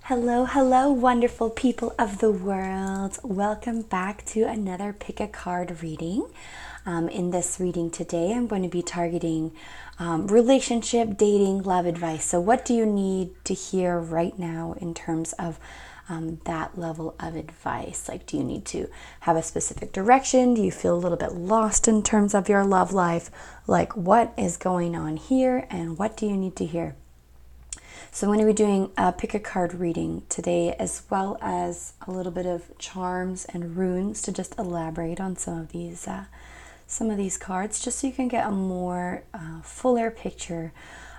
Hello, hello, wonderful people of the world. Welcome back to another pick a card reading. In this reading today, I'm going to be targeting relationship, dating, love advice. So, what do you need to hear right now in terms of that level of advice? Like, do you need to have a specific direction? Do you feel a little bit lost in terms of your love life? Like, what is going on here, and what do you need to hear? So I'm going to be doing a pick a card reading today, as well as a little bit of charms and runes to just elaborate on some of these cards, just so you can get a more fuller picture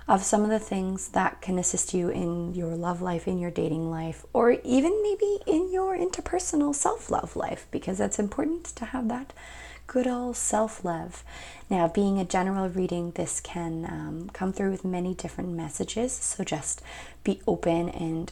of some of the things that can assist you in your love life, in your dating life, or even maybe in your interpersonal self-love life, because it's important to have that good old self-love. Now, being a general reading, this can come through with many different messages, so just be open and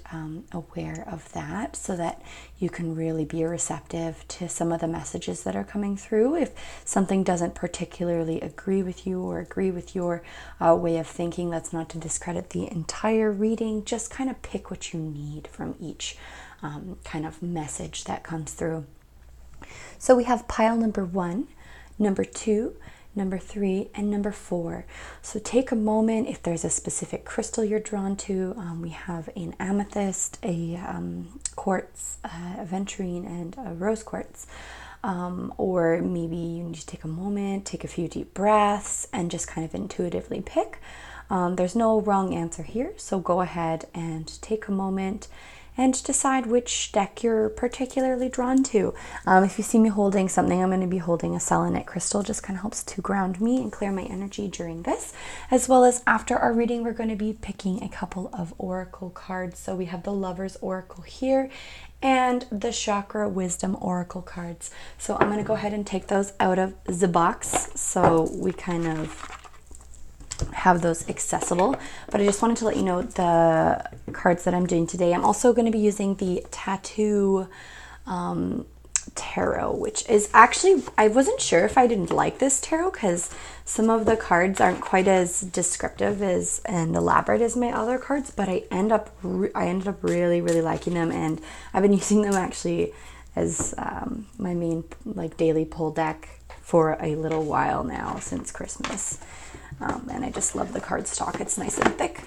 aware of that, so that you can really be receptive to some of the messages that are coming through. If something doesn't particularly agree with you or agree with your way of thinking, that's not to discredit the entire reading. Just kind of pick what you need from each kind of message that comes through. So we have pile number 1, number 2, number 3, and number 4. So take a moment. If there's a specific crystal you're drawn to, we have an amethyst, a quartz, aventurine, and a rose quartz. Or maybe you need to take a moment, take a few deep breaths, and just kind of intuitively pick. There's no wrong answer here, so go ahead and take a moment and decide which deck you're particularly drawn to. If you see me holding something, I'm going to be holding a selenite crystal. Just kind of helps to ground me and clear my energy during this. As well as after our reading, we're going to be picking a couple of oracle cards. So we have the Lover's Oracle here and the Chakra Wisdom Oracle cards. So I'm going to go ahead and take those out of the box, so we kind of have those accessible. But I just wanted to let you know the cards that I'm doing today. I'm also going to be using the Tattoo Tarot, which is actually, I wasn't sure if I didn't like this tarot, because some of the cards aren't quite as descriptive as and elaborate as my other cards, but I ended up really liking them, and I've been using them actually as my main daily pull deck for a little while now, since Christmas. And I just love the cardstock. It's nice and thick.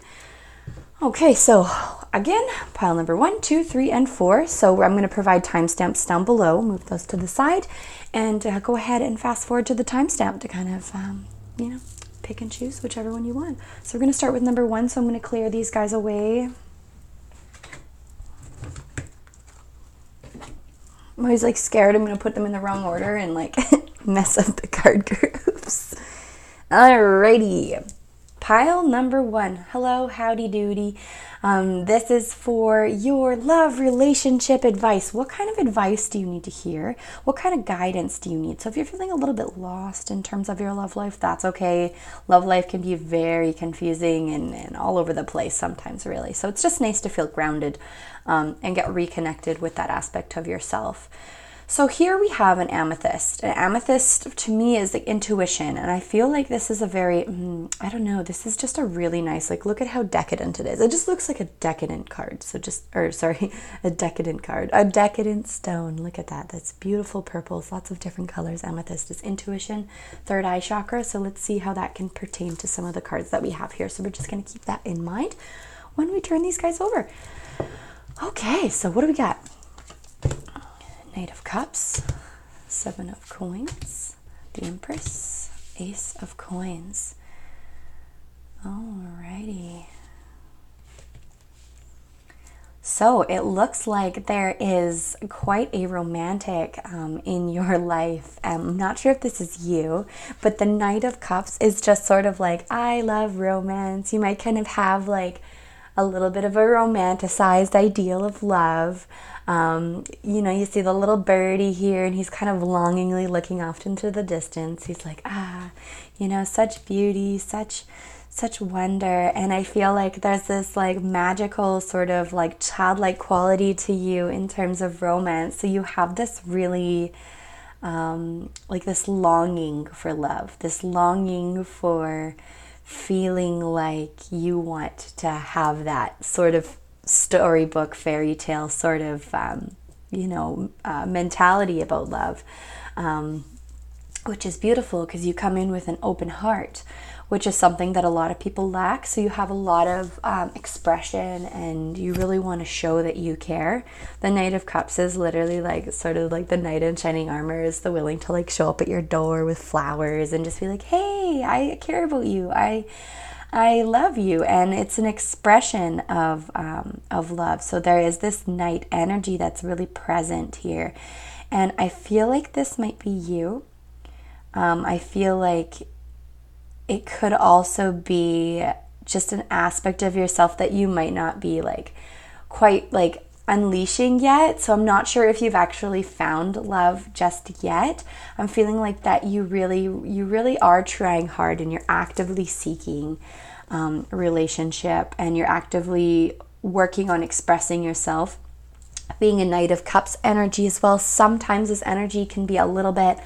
Okay, so again, pile number 1, 2, 3, and 4. So I'm going to provide timestamps down below. Move those to the side, and go ahead and fast forward to the timestamp to kind of, pick and choose whichever one you want. So we're going to start with number 1. So I'm going to clear these guys away. I'm always scared I'm going to put them in the wrong order and mess up the card groups. Alrighty, pile number 1. Hello, howdy doody. This is for your love relationship advice. What kind of advice do you need to hear? What kind of guidance do you need? So if you're feeling a little bit lost in terms of your love life, that's okay. Love life can be very confusing and all over the place sometimes, really. So it's just nice to feel grounded and get reconnected with that aspect of yourself. So here we have an amethyst. An amethyst to me is intuition, and I feel like this is a very, this is just a really nice, look at how decadent it is. It just looks like a decadent card. A decadent card. A decadent stone. Look at that. That's beautiful purples, lots of different colors. Amethyst is intuition, third eye chakra. So let's see how that can pertain to some of the cards that we have here. So we're just going to keep that in mind when we turn these guys over. Okay, so what do we got? Knight of Cups, 7 of Coins, the Empress, Ace of Coins. Alrighty. So it looks like there is quite a romantic in your life. I'm not sure if this is you, but the Knight of Cups is just sort of I love romance. You might kind of have a little bit of a romanticized ideal of love. You see the little birdie here, and he's kind of longingly looking off into the distance. He's such beauty, such wonder. And I feel like there's this magical sort of childlike quality to you in terms of romance. So you have this really this longing for love, this longing for feeling like you want to have that sort of storybook fairy tale sort of mentality about love, which is beautiful because you come in with an open heart, which is something that a lot of people lack. So you have a lot of expression, and you really want to show that you care. The Knight of Cups is literally like sort of like the knight in shining armor, is the willing to like show up at your door with flowers and just be like, hey, I care about you. I love you. And it's an expression of love. So there is this knight energy that's really present here. And I feel like this might be you. I feel like it could also be just an aspect of yourself that you might not be like quite like unleashing yet. So I'm not sure if you've actually found love just yet. I'm feeling like that you really are trying hard, and you're actively seeking a relationship, and you're actively working on expressing yourself. Being a Knight of Cups energy as well, sometimes this energy can be a little bit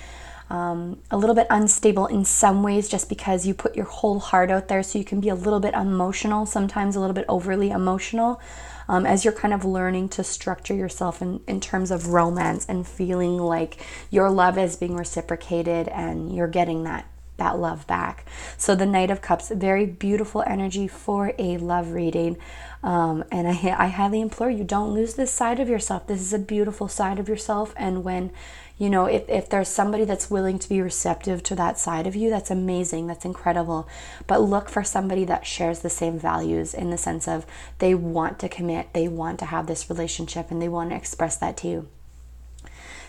unstable in some ways, just because you put your whole heart out there. So you can be a little bit emotional, sometimes a little bit overly emotional, as you're kind of learning to structure yourself in terms of romance and feeling like your love is being reciprocated and you're getting that love back. So the Knight of Cups, very beautiful energy for a love reading. And I highly implore you, don't lose this side of yourself. This is a beautiful side of yourself. And when, if there's somebody that's willing to be receptive to that side of you, that's amazing. That's incredible. But look for somebody that shares the same values, in the sense of they want to commit, they want to have this relationship, and they want to express that to you.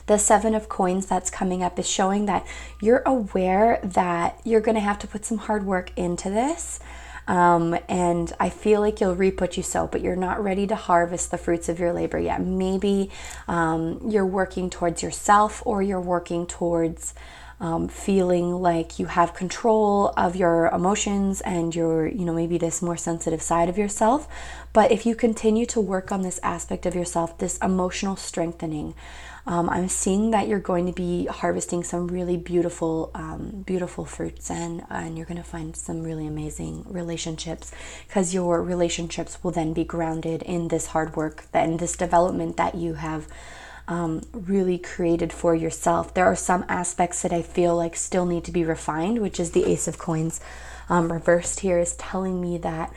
The Seven of Coins that's coming up is showing that you're aware that you're going to have to put some hard work into this. And I feel like you'll reap what you sow, but you're not ready to harvest the fruits of your labor yet. Maybe you're working towards yourself, or you're working towards feeling like you have control of your emotions and your, maybe this more sensitive side of yourself. But if you continue to work on this aspect of yourself, this emotional strengthening, I'm seeing that you're going to be harvesting some really beautiful fruits, and you're going to find some really amazing relationships, because your relationships will then be grounded in this hard work and this development that you have really created for yourself. There are some aspects that I feel like still need to be refined, which is the Ace of Coins reversed here, is telling me that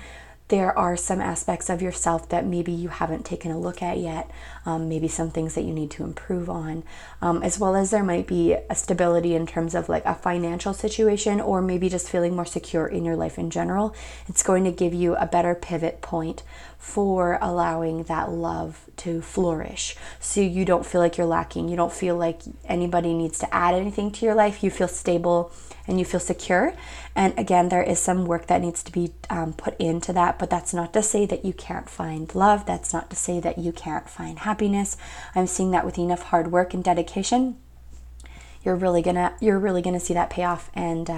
there are some aspects of yourself that maybe you haven't taken a look at yet, maybe some things that you need to improve on, as well as there might be a stability in terms of like a financial situation, or maybe just feeling more secure in your life in general. It's going to give you a better pivot point for allowing that love to flourish, so you don't feel like you're lacking. You don't feel like anybody needs to add anything to your life. You feel stable and you feel secure. And again, there is some work that needs to be put into that, but that's not to say that you can't find love. That's not to say that you can't find happiness. I'm seeing that with enough hard work and dedication, you're really gonna see that pay off. And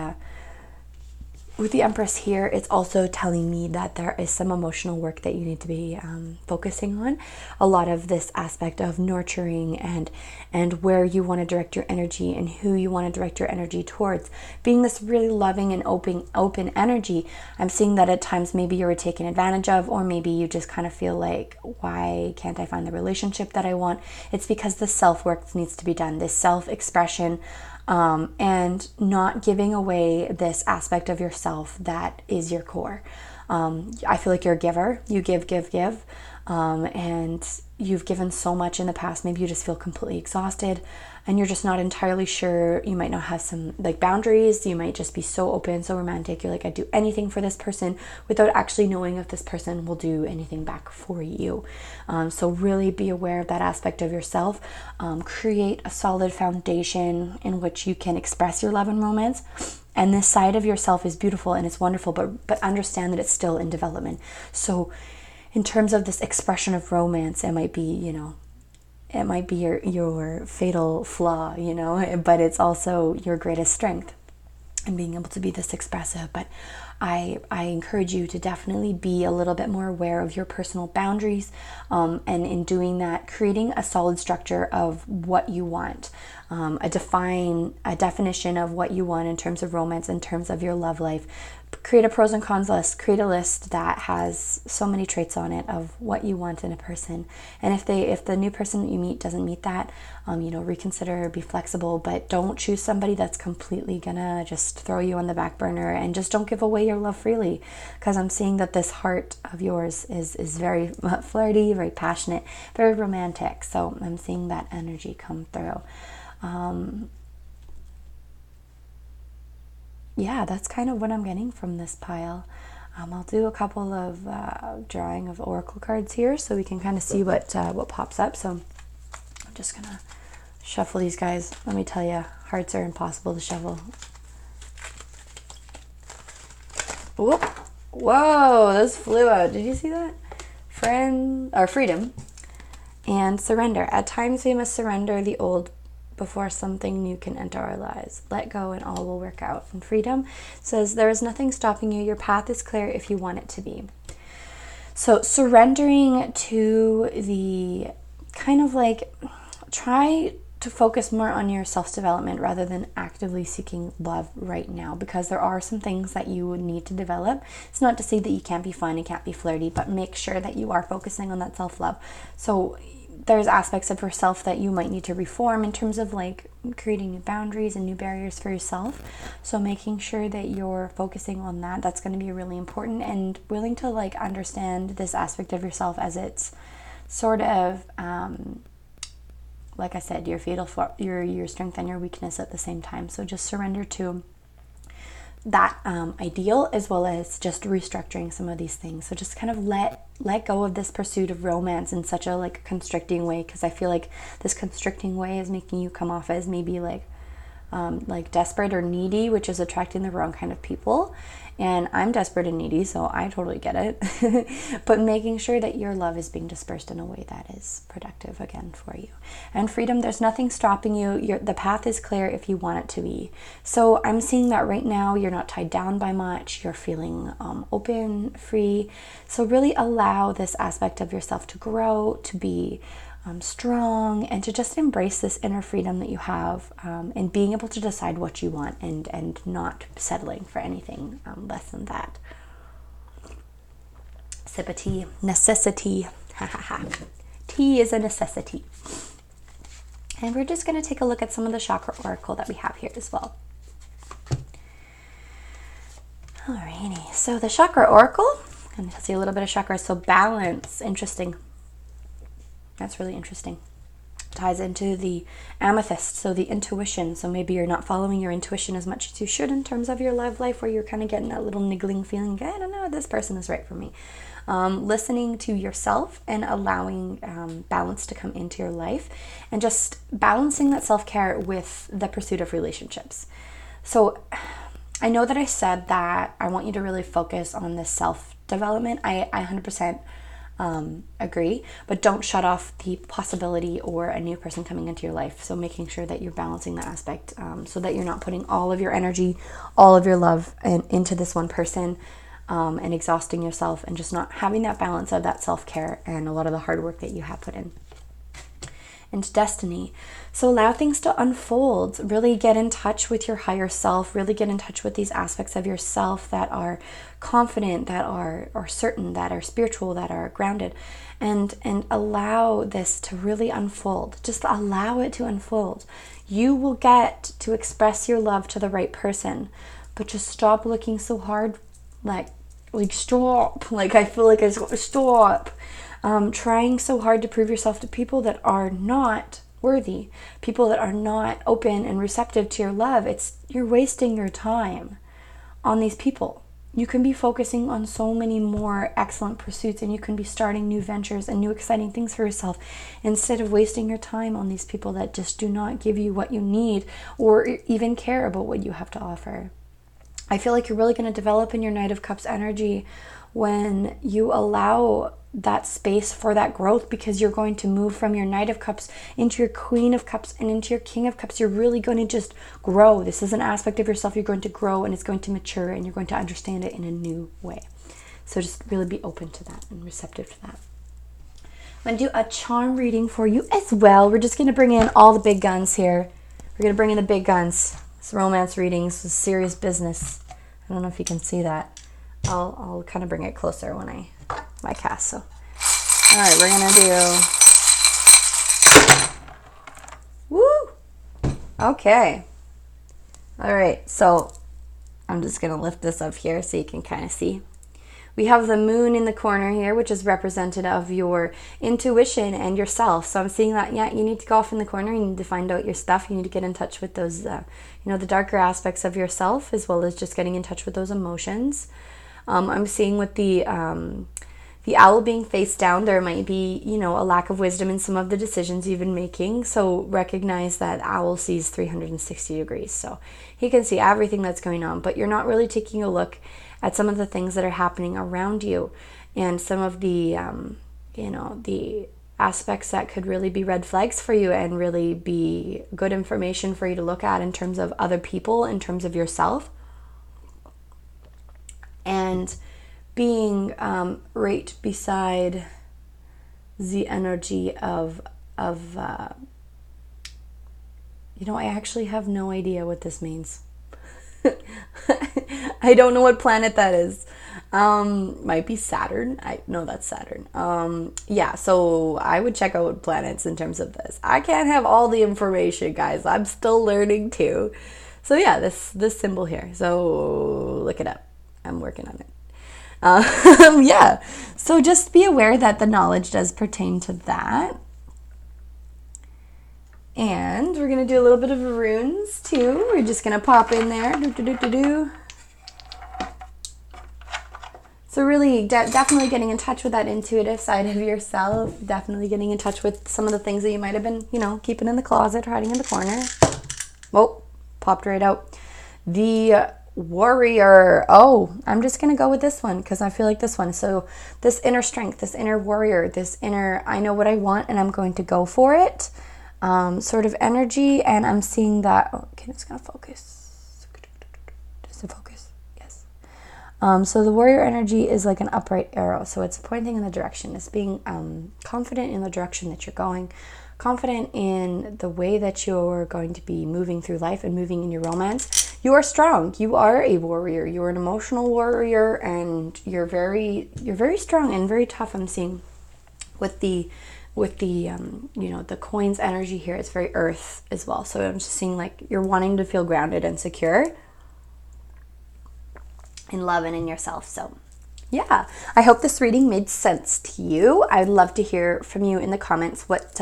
with the Empress here, it's also telling me that there is some emotional work that you need to be focusing on. A lot of this aspect of nurturing and where you want to direct your energy and who you want to direct your energy towards. Being this really loving and open energy, I'm seeing that at times maybe you were taken advantage of, or maybe you just kind of feel like, why can't I find the relationship that I want? It's because the self-work needs to be done, this self-expression, and not giving away this aspect of yourself that is your core. I feel like you're a giver. You give, and you've given so much in the past. Maybe you just feel completely exhausted, and you're just not entirely sure. You might not have some like boundaries. You might just be so open, so romantic. You're like, I'd do anything for this person, without actually knowing if this person will do anything back for you. So really be aware of that aspect of yourself. Create a solid foundation in which you can express your love and romance. And this side of yourself is beautiful and it's wonderful, but understand that it's still in development. So in terms of this expression of romance, it might be, it might be your fatal flaw, but it's also your greatest strength, and being able to be this expressive. But I encourage you to definitely be a little bit more aware of your personal boundaries, and in doing that, creating a solid structure of what you want, a definition of what you want in terms of romance, in terms of your love life. Create a pros and cons list. Create a list that has so many traits on it of what you want in a person. And if the new person that you meet doesn't meet that, reconsider, be flexible, but don't choose somebody that's completely gonna just throw you on the back burner, and just don't give away your love freely, because I'm seeing that this heart of yours is very flirty, very passionate, very romantic. So I'm seeing that energy come through. Yeah, that's kind of what I'm getting from this pile. I'll do a couple of drawing of oracle cards here so we can kind of see what pops up. So I'm just gonna shuffle these guys. Let me tell you, hearts are impossible to shuffle. Whoop! Whoa, those flew out. Did you see that? Freedom and surrender. At times we must surrender the old before something new can enter our lives. Let go and all will work out. And freedom says there is nothing stopping you. Your path is clear if you want it to be. So surrendering to the kind of like, try to focus more on your self-development rather than actively seeking love right now, because there are some things that you would need to develop. It's not to say that you can't be fun, you can't be flirty, but make sure that you are focusing on that self-love. So there's aspects of yourself that you might need to reform in terms of like creating new boundaries and new barriers for yourself. So making sure that you're focusing on that, that's going to be really important, and willing to like understand this aspect of yourself as it's sort of, like I said, your your strength and your weakness at the same time. So just surrender to that ideal, as well as just restructuring some of these things. So just kind of let go of this pursuit of romance in such a like constricting way, because I feel like this constricting way is making you come off as maybe like desperate or needy, which is attracting the wrong kind of people. And I'm desperate and needy, so I totally get it. But making sure that your love is being dispersed in a way that is productive again for you. And freedom, there's nothing stopping you. The path is clear if you want it to be. So I'm seeing that right now you're not tied down by much. You're feeling open, free. So really allow this aspect of yourself to grow, to be strong, and to just embrace this inner freedom that you have, and being able to decide what you want, and not settling for anything less than that. Sip of tea. Necessity. Tea is a necessity. And we're just going to take a look at some of the chakra oracle that we have here as well. Alrighty, so the chakra oracle, and you'll see a little bit of chakra. So balance, interesting. That's really interesting. Ties into the amethyst, so the intuition. So maybe you're not following your intuition as much as you should in terms of your love life, where you're kind of getting that little niggling feeling, I don't know, this person is right for me. Listening to yourself and allowing balance to come into your life, and just balancing that self-care with the pursuit of relationships. So I know that I said that I want you to really focus on this self-development. I 100% agree, but don't shut off the possibility or a new person coming into your life. So making sure that you're balancing that aspect, so that you're not putting all of your energy, all of your love into this one person, and exhausting yourself, and just not having that balance of that self-care and a lot of the hard work that you have put in. And destiny. So allow things to unfold. Really get in touch with your higher self. Really get in touch with these aspects of yourself that are confident, that are certain, that are spiritual, that are grounded. And allow this to really unfold. Just allow it to unfold. You will get to express your love to the right person. But just stop looking so hard. Like stop. Like I feel like it's stop. Trying so hard to prove yourself to people that are not worthy, people that are not open and receptive to your love. You're wasting your time on these people. You can be focusing on so many more excellent pursuits, and you can be starting new ventures and new exciting things for yourself, instead of wasting your time on these people that just do not give you what you need or even care about what you have to offer. I feel like you're really going to develop in your Knight of Cups energy when you allow that space for that growth, because you're going to move from your Knight of Cups into your Queen of Cups and into your King of Cups. You're really going to just grow. This is an aspect of yourself you're going to grow, and it's going to mature, and you're going to understand it in a new way. So just really be open to that and receptive to that. I'm going to do a charm reading for you as well. We're just going to bring in all the big guns here. We're going to bring in the big guns. It's romance readings, it's serious business. I don't know if you can see that. I'll kind of bring it closer when I cast. So, all right, we're gonna do. Woo. Okay. All right. So I'm just gonna lift this up here so you can kind of see. We have the moon in the corner here, which is representative of your intuition and yourself. So I'm seeing that, yeah, you need to go off in the corner. You need to find out your stuff. You need to get in touch with those, the darker aspects of yourself, as well as just getting in touch with those emotions. I'm seeing with the owl being face down, there might be, a lack of wisdom in some of the decisions you've been making. So recognize that owl sees 360 degrees. So he can see everything that's going on, but you're not really taking a look at some of the things that are happening around you, and some of the, the aspects that could really be red flags for you and really be good information for you to look at in terms of other people, in terms of yourself. And being right beside the energy of I actually have no idea what this means. I don't know what planet that is. Might be Saturn. No, that's Saturn. Yeah, so I would check out planets in terms of this. I can't have all the information, guys. I'm still learning too. So yeah, this symbol here. So look it up. I'm working on it. Yeah, so just be aware that the knowledge does pertain to that. And we're going to do a little bit of runes too. We're just going to pop in there. So really definitely getting in touch with that intuitive side of yourself. Definitely getting in touch with some of the things that you might have been, keeping in the closet, hiding in the corner. Oh, popped right out. The warrior. Oh, I'm just going to go with this one because I feel like this one. So this inner strength, this inner warrior, this inner, I know what I want and I'm going to go for it, sort of energy. And I'm seeing that, okay, it's going to focus. Just to focus. Yes. So the warrior energy is like an upright arrow. So it's pointing in the direction. It's being confident in the direction that you're going, confident in the way that you're going to be moving through life and moving in your romance. You are strong. You are a warrior. You are an emotional warrior, and you're very strong and very tough. I'm seeing with the the coins energy here. It's very earth as well. So I'm just seeing like you're wanting to feel grounded and secure in love and in yourself. So yeah, I hope this reading made sense to you. I'd love to hear from you in the comments what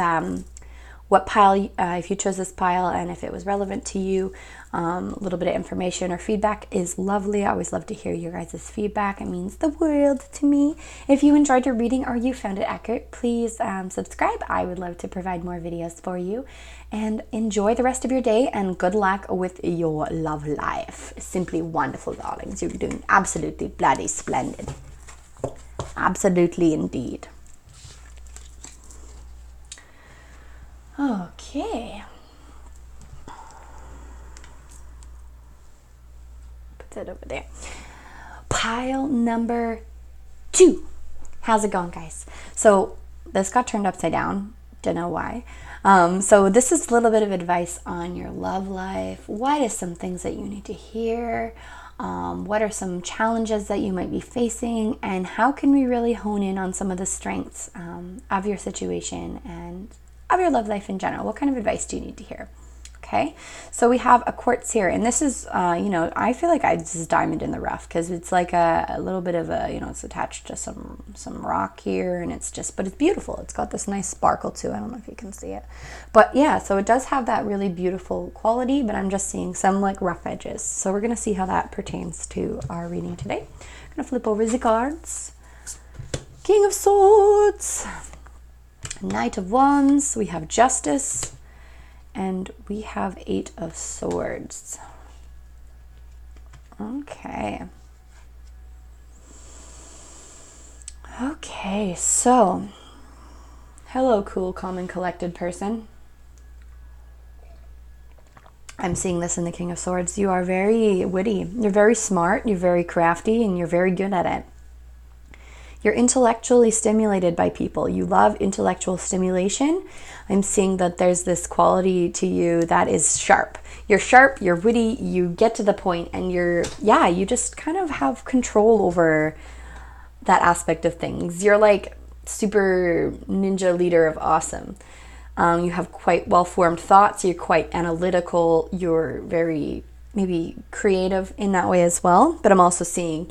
pile, if you chose this pile and if it was relevant to you. A little bit of information or feedback is lovely. I always love to hear your guys' feedback. It means the world to me. If you enjoyed your reading or you found it accurate, please subscribe. I would love to provide more videos for you. And enjoy the rest of your day, and good luck with your love life. Simply wonderful, darlings. You're doing absolutely bloody splendid. Absolutely indeed. Okay. Put that over there. Pile number 2. How's it going, guys? So this got turned upside down. Don't know why. So this is a little bit of advice on your love life. What are some things that you need to hear? What are some challenges that you might be facing? And how can we really hone in on some of the strengths of your situation and of your love life in general? What kind of advice do you need to hear? Okay, so we have a quartz here, and this is, I feel like this is diamond in the rough because it's like a little bit of a, it's attached to some rock here, and but it's beautiful. It's got this nice sparkle to it. I don't know if you can see it, but yeah, so it does have that really beautiful quality, but I'm just seeing some like rough edges. So we're going to see how that pertains to our reading today. I'm going to flip over the cards. King of Swords, Knight of Wands, we have Justice, and we have 8 of Swords. Okay. Okay, so hello, cool, calm, and collected person. I'm seeing this in the King of Swords. You are very witty. You're very smart. You're very crafty, and you're very good at it. You're intellectually stimulated by people. You love intellectual stimulation. I'm seeing that there's this quality to you that is sharp. You're sharp, you're witty, you get to the point, and you just kind of have control over that aspect of things. You're like super ninja leader of awesome. You have quite well-formed thoughts. You're quite analytical. You're very maybe creative in that way as well. But I'm also seeing,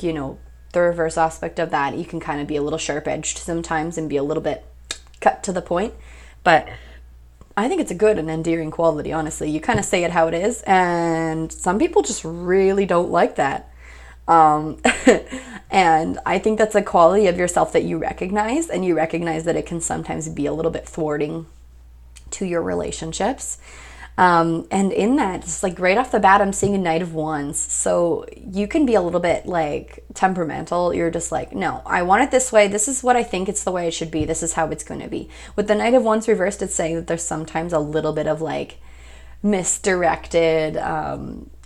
the reverse aspect of that. You can kind of be a little sharp-edged sometimes and be a little bit cut to the point. But I think it's a good and endearing quality, honestly. You kind of say it how it is, and some people just really don't like that. And I think that's a quality of yourself that you recognize, and you recognize that it can sometimes be a little bit thwarting to your relationships. And in that, it's like right off the bat, I'm seeing a Knight of Wands. So you can be a little bit like temperamental. You're just like, no, I want it this way. This is what I think it's the way it should be. This is how it's going to be. With the Knight of Wands reversed, it's saying that there's sometimes a little bit of like misdirected,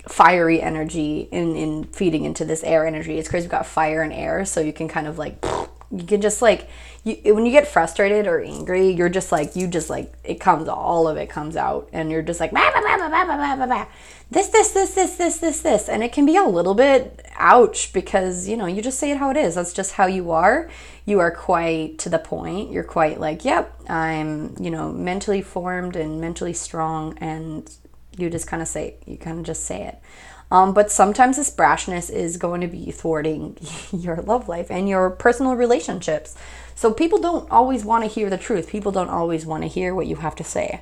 fiery energy in feeding into this air energy. It's because you've got fire and air, so you can kind of like, you can just like, when you get frustrated or angry, you're just like, it comes, all of it comes out, and you're just like, bah, bah, bah, bah, bah, bah, bah, bah. This, and it can be a little bit ouch because, you just say it how it is. That's just how you are. You are quite to the point. You're quite like, yep, I'm, mentally formed and mentally strong, and you just kind of just say it. But sometimes this brashness is going to be thwarting your love life and your personal relationships. So people don't always want to hear the truth. People don't always want to hear what you have to say.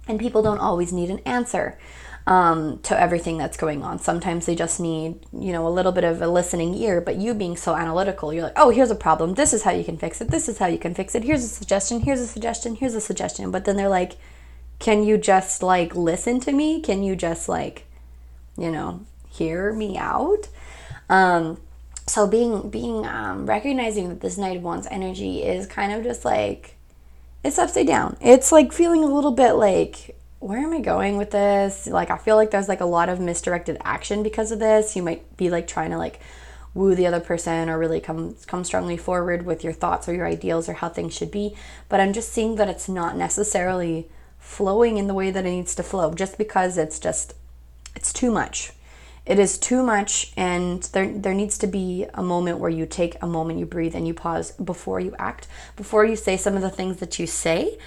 And people don't always need an answer to everything that's going on. Sometimes they just need, a little bit of a listening ear, but you being so analytical, you're like, oh, here's a problem. This is how you can fix it. This is how you can fix it. Here's a suggestion. Here's a suggestion. Here's a suggestion. But then they're like, can you just like listen to me? Can you just like, hear me out? So being recognizing that this Knight of Wands energy is kind of just like, it's upside down. It's like feeling a little bit like, where am I going with this? Like, I feel like there's like a lot of misdirected action because of this. You might be like trying to like woo the other person or really come strongly forward with your thoughts or your ideals or how things should be. But I'm just seeing that it's not necessarily flowing in the way that it needs to flow, just because it's too much. It is too much, and there needs to be a moment where you take a moment, you breathe, and you pause before you act, before you say some of the things that you say,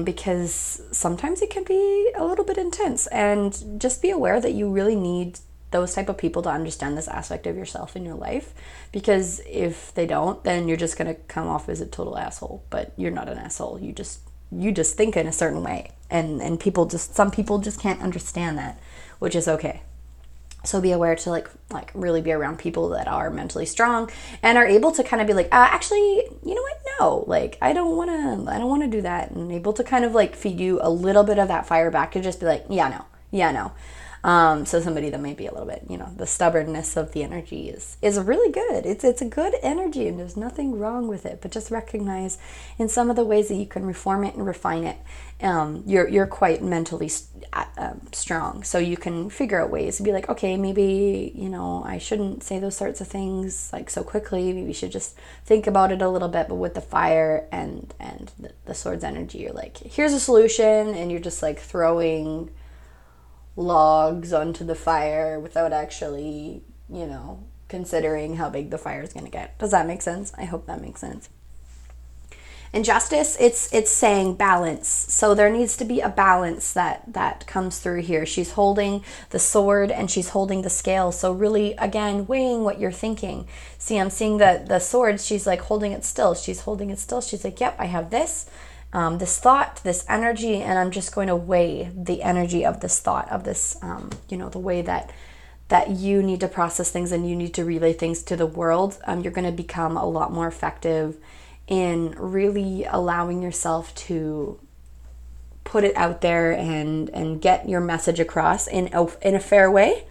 because sometimes it can be a little bit intense. And just be aware that you really need those type of people to understand this aspect of yourself in your life, because if they don't, then you're just going to come off as a total asshole. But you're not an asshole. You just think in a certain way, and some people just can't understand that, which is okay. So be aware to like really be around people that are mentally strong and are able to kind of be like, actually, you know what? No, like I don't want to do that, and able to kind of like feed you a little bit of that fire back to just be like, yeah, no. So somebody that may be a little bit, the stubbornness of the energy is really good. It's a good energy, and there's nothing wrong with it. But just recognize in some of the ways that you can reform it and refine it. You're quite mentally strong, so you can figure out ways to be like, okay, maybe I shouldn't say those sorts of things like so quickly. Maybe you should just think about it a little bit. But with the fire and the sword's energy, you're like, here's a solution, and you're just like throwing logs onto the fire without actually, considering how big the fire is going to get. Does that make sense? I hope that makes sense. In justice, it's saying balance. So there needs to be a balance that comes through here. She's holding the sword and she's holding the scale. So really, again, weighing what you're thinking. See, I'm seeing the sword. She's like holding it still. She's holding it still. She's like, yep, I have this. This thought, this energy, and I'm just going to weigh the energy of this thought, of this, the way that you need to process things and you need to relay things to the world. You're going to become a lot more effective in really allowing yourself to put it out there and get your message across in a fair way.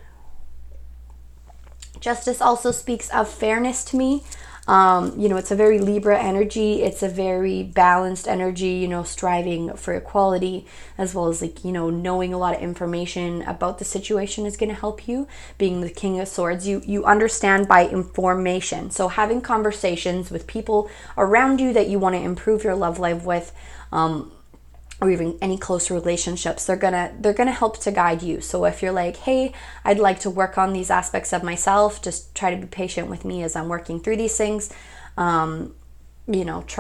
Justice also speaks of fairness to me. It's a very Libra energy. It's a very balanced energy, striving for equality, as well as knowing a lot of information about the situation is going to help you. Being the King of Swords, you understand by information. So having conversations with people around you that you want to improve your love life with, or even any close relationships, they're gonna help to guide you. So if you're like, hey, I'd like to work on these aspects of myself, just try to be patient with me as I'm working through these things. Try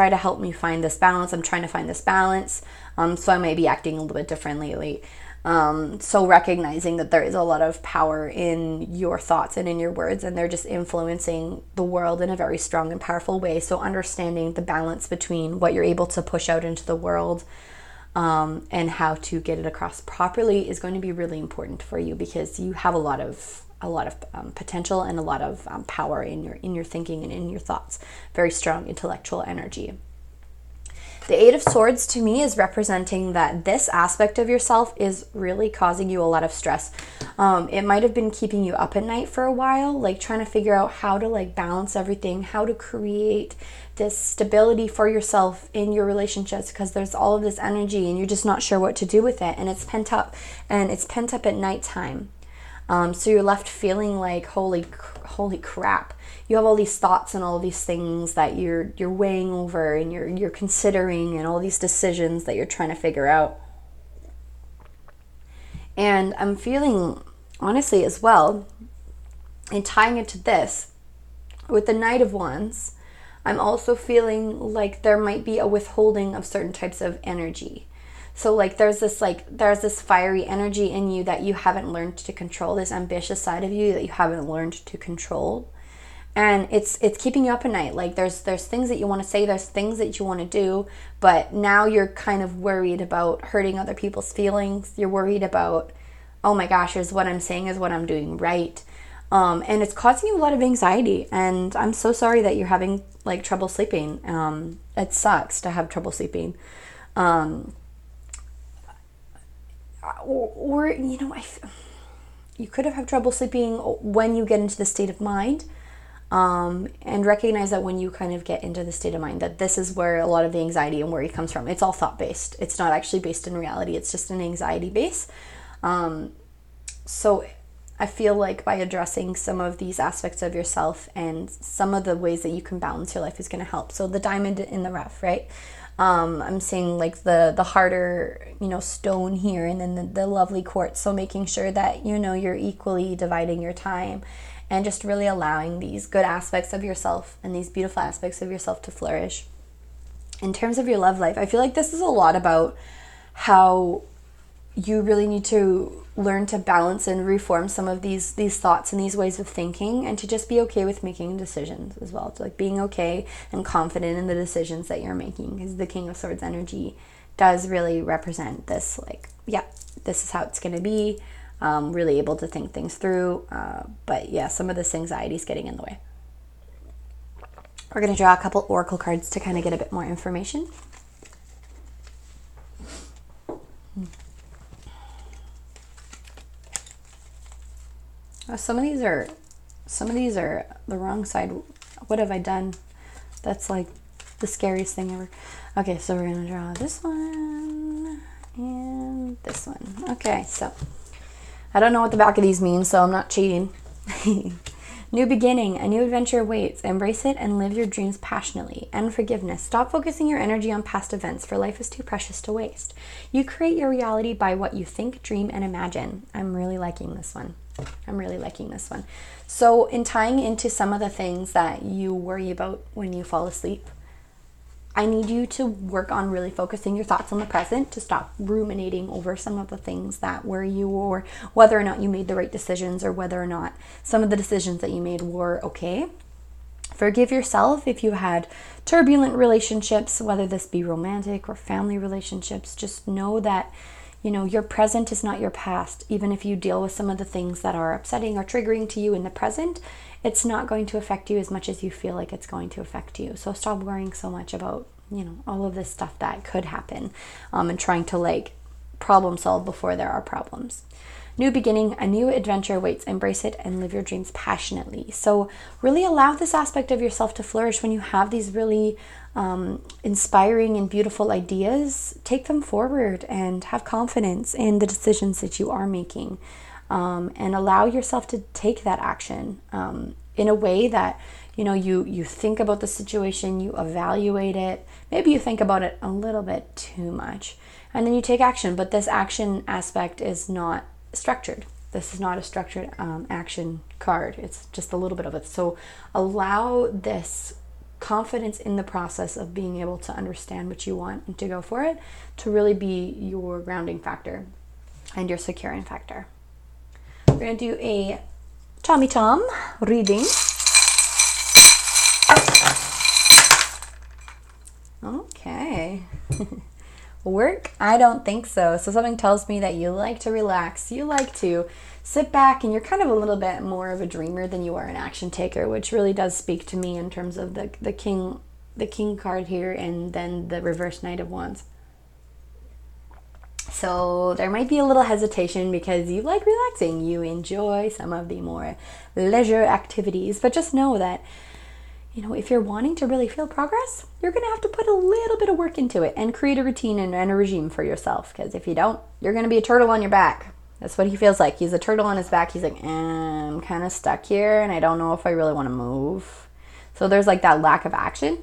to help me find this balance. I'm trying to find this balance. So I may be acting a little bit differently lately. So recognizing that there is a lot of power in your thoughts and in your words, and they're just influencing the world in a very strong and powerful way. So understanding the balance between what you're able to push out into the world, and how to get it across properly is going to be really important for you, because you have a lot of potential and a lot of power in your thinking and in your thoughts. Very strong intellectual energy. The Eight of Swords to me is representing that this aspect of yourself is really causing you a lot of stress. It might have been keeping you up at night for a while, like trying to figure out how to balance everything, how to create this stability for yourself in your relationships, because there's all of this energy and you're just not sure what to do with it, and it's pent up at nighttime. So you're left feeling like, holy crap. You have all these thoughts and all these things that you're weighing over and you're considering, and all these decisions that you're trying to figure out. And I'm feeling, honestly, as well, and tying it to this, with the Knight of Wands, I'm also feeling like there might be a withholding of certain types of energy. So there's this fiery energy in you that you haven't learned to control, this ambitious side of you that you haven't learned to control. And it's keeping you up at night. There's things that you want to say, there's things that you want to do, but now you're kind of worried about hurting other people's feelings. You're worried about, oh my gosh, is what I'm saying is what I'm doing right? And it's causing you a lot of anxiety. And I'm so sorry that you're having trouble sleeping. It sucks to have trouble sleeping. You could have trouble sleeping when you get into the state of mind. And recognize that when you kind of get into the state of mind, that this is where a lot of the anxiety and worry comes from. It's all thought-based. It's not actually based in reality. It's just an anxiety base. So I feel like by addressing some of these aspects of yourself and some of the ways that you can balance your life is going to help. So the diamond in the rough, right? I'm seeing the harder, stone here, and then the lovely quartz. So making sure that, you're equally dividing your time, and just really allowing these good aspects of yourself and these beautiful aspects of yourself to flourish. In terms of your love life, I feel like this is a lot about how you really need to learn to balance and reform some of these thoughts and these ways of thinking, and to just be okay with making decisions as well. So being okay and confident in the decisions that you're making, because the King of Swords energy does really represent this, this is how it's going to be. Really able to think things through, but yeah, some of this anxiety is getting in the way. We're going to draw a couple oracle cards to kind of get a bit more information. Oh, some of these are the wrong side. What have I done? That's the scariest thing ever. Okay, so we're going to draw this one and this one. Okay, so I don't know what the back of these means, so I'm not cheating. New beginning, a new adventure awaits. Embrace it and live your dreams passionately. And forgiveness. Stop focusing your energy on past events, for life is too precious to waste. You create your reality by what you think, dream, and imagine. I'm really liking this one. So in tying into some of the things that you worry about when you fall asleep, I need you to work on really focusing your thoughts on the present, to stop ruminating over some of the things that worry you, or whether or not you made the right decisions, or whether or not some of the decisions that you made were okay. Forgive yourself if you had turbulent relationships, whether this be romantic or family relationships. Just know that, your present is not your past. Even if you deal with some of the things that are upsetting or triggering to you in the present, it's not going to affect you as much as you feel like it's going to affect you. So stop worrying so much about, all of this stuff that could happen, and trying to problem solve before there are problems. new beginning, a new adventure awaits. Embrace it and live your dreams passionately. So really allow this aspect of yourself to flourish. When you have these really inspiring and beautiful ideas, take them forward and have confidence in the decisions that you are making, and allow yourself to take that action in a way that, you know, you think about the situation, you evaluate it. Maybe you think about it a little bit too much, and then you take action. But this action aspect is not structured. This is not a structured action card. It's just a little bit of it. So allow this confidence in the process of being able to understand what you want and to go for it to really be your grounding factor and your securing factor. We're going to do a Tommy Tom reading. Okay. Work? I don't think so. So something tells me that you like to relax. You like to sit back, and you're kind of a little bit more of a dreamer than you are an action taker, which really does speak to me in terms of the king card here, and then the reverse Knight of Wands. So there might be a little hesitation because you like relaxing. You enjoy some of the more leisure activities, but just know that, you know, if you're wanting to really feel progress, you're going to have to put a little bit of work into it and create a routine and a regime for yourself. Because if you don't, you're going to be a turtle on your back. That's what he feels like. He's a turtle on his back. He's like, I'm kind of stuck here and I don't know if I really want to move. So there's like that lack of action.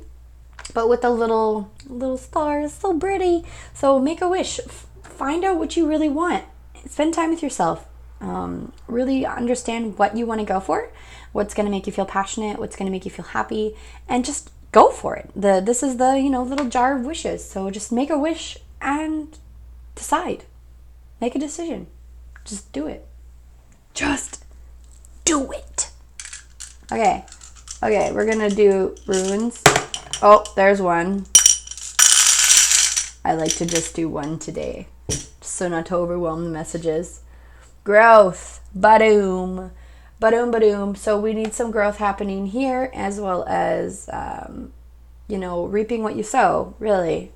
But with the little stars, so pretty. So make a wish. Find out what you really want. Spend time with yourself. Really understand what you want to go for, what's going to make you feel passionate, what's going to make you feel happy, and just go for it. This is the, you know, little jar of wishes. So just make a wish and decide. Make a decision. Just do it. Just do it. Okay, we're going to do runes. Oh, there's one. I like to just do one today, so not to overwhelm the messages. Growth. Ba-doom. Ba-doom, ba-doom. So we need some growth happening here, as well as, you know, reaping what you sow, really.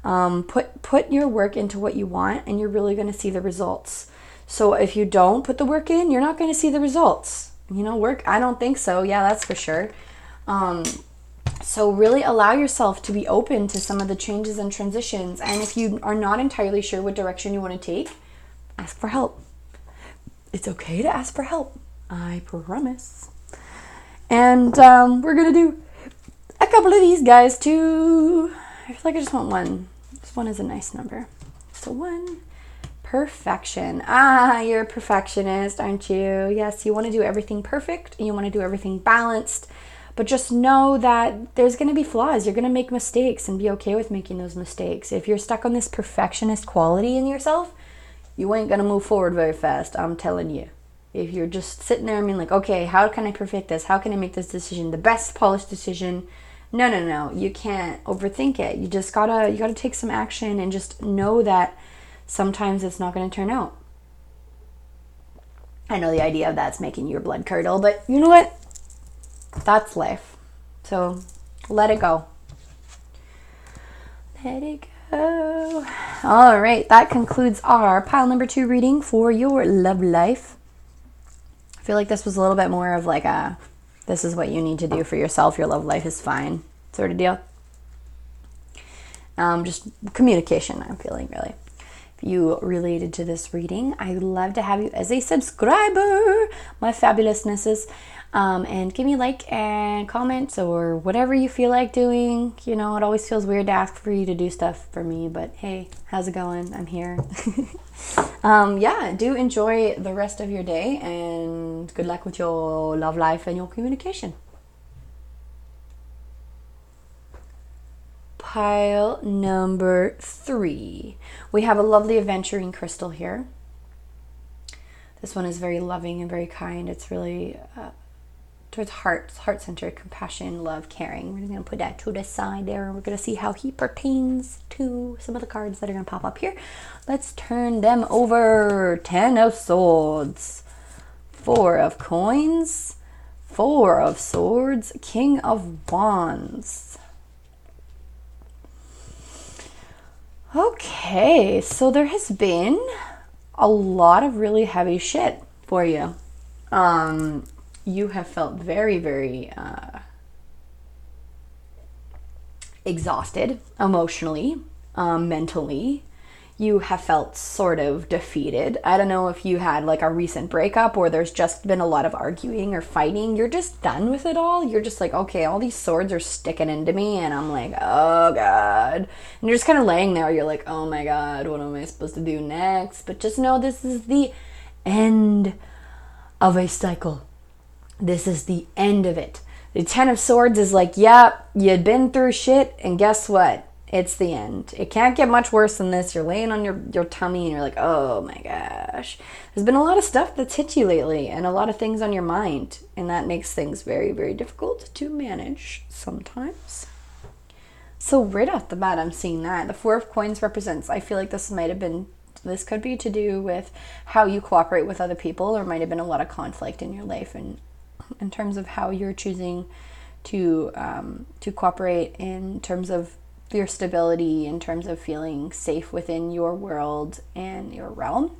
Put your work into what you want, and you're really going to see the results. So if you don't put the work in, you're not going to see the results. You know, work, I don't think so. Yeah, that's for sure. So really allow yourself to be open to some of the changes and transitions. And if you are not entirely sure what direction you want to take, ask for help. It's okay to ask for help. I promise. And we're going to do a couple of these guys too. I feel like I just want one. This one is a nice number. So 1. Perfection. You're a perfectionist, aren't you? Yes, you want to do everything perfect and you want to do everything balanced. But just know that there's going to be flaws. You're going to make mistakes, and be okay with making those mistakes. If you're stuck on this perfectionist quality in yourself, you ain't going to move forward very fast, I'm telling you. If you're just sitting there and being like, okay, how can I perfect this? How can I make this decision the best polished decision? No. You can't overthink it. You just gotta take some action and just know that sometimes it's not going to turn out. I know the idea of that's making your blood curdle, but you know what? That's life. So let it go. Let it go. All right, that concludes our pile number 2 reading for your love life. I feel like this was a little bit more of like this is what you need to do for yourself. Your love life is fine sort of deal. Just communication, I'm feeling, really. If you related to this reading, I'd love to have you as a subscriber, my fabulousnesses. And give me a like and comments or whatever you feel like doing. You know, it always feels weird to ask for you to do stuff for me, but hey, how's it going? I'm here. Yeah, do enjoy the rest of your day, and good luck with your love life and your communication. Pile number 3. We have a lovely Aventurine crystal here. This one is very loving and very kind. It's really towards heart-centered, compassion, love, caring. We're just going to put that to the side there, and we're going to see how he pertains to some of the cards that are going to pop up here. Let's turn them over. 10 of Swords, 4 of Coins, 4 of Swords, King of Wands. Okay, so there has been a lot of really heavy shit for you. You have felt very, very exhausted emotionally, mentally. You have felt sort of defeated. I don't know if you had like a recent breakup or there's just been a lot of arguing or fighting. You're just done with it all. You're just like, okay, all these swords are sticking into me, and I'm like, oh God. And you're just kind of laying there. You're like, oh my God, what am I supposed to do next? But just know this is the end of a cycle. This is the end of it. The Ten of Swords is like, yep, you'd been through shit, and guess what? It's the end. It can't get much worse than this. You're laying on your tummy and you're like, oh my gosh. There's been a lot of stuff that's hit you lately and a lot of things on your mind. And that makes things very, very difficult to manage sometimes. So right off the bat, I'm seeing that. The Four of Coins represents, I feel like this could be to do with how you cooperate with other people, or might have been a lot of conflict in your life and in terms of how you're choosing to cooperate, in terms of your stability, in terms of feeling safe within your world and your realm.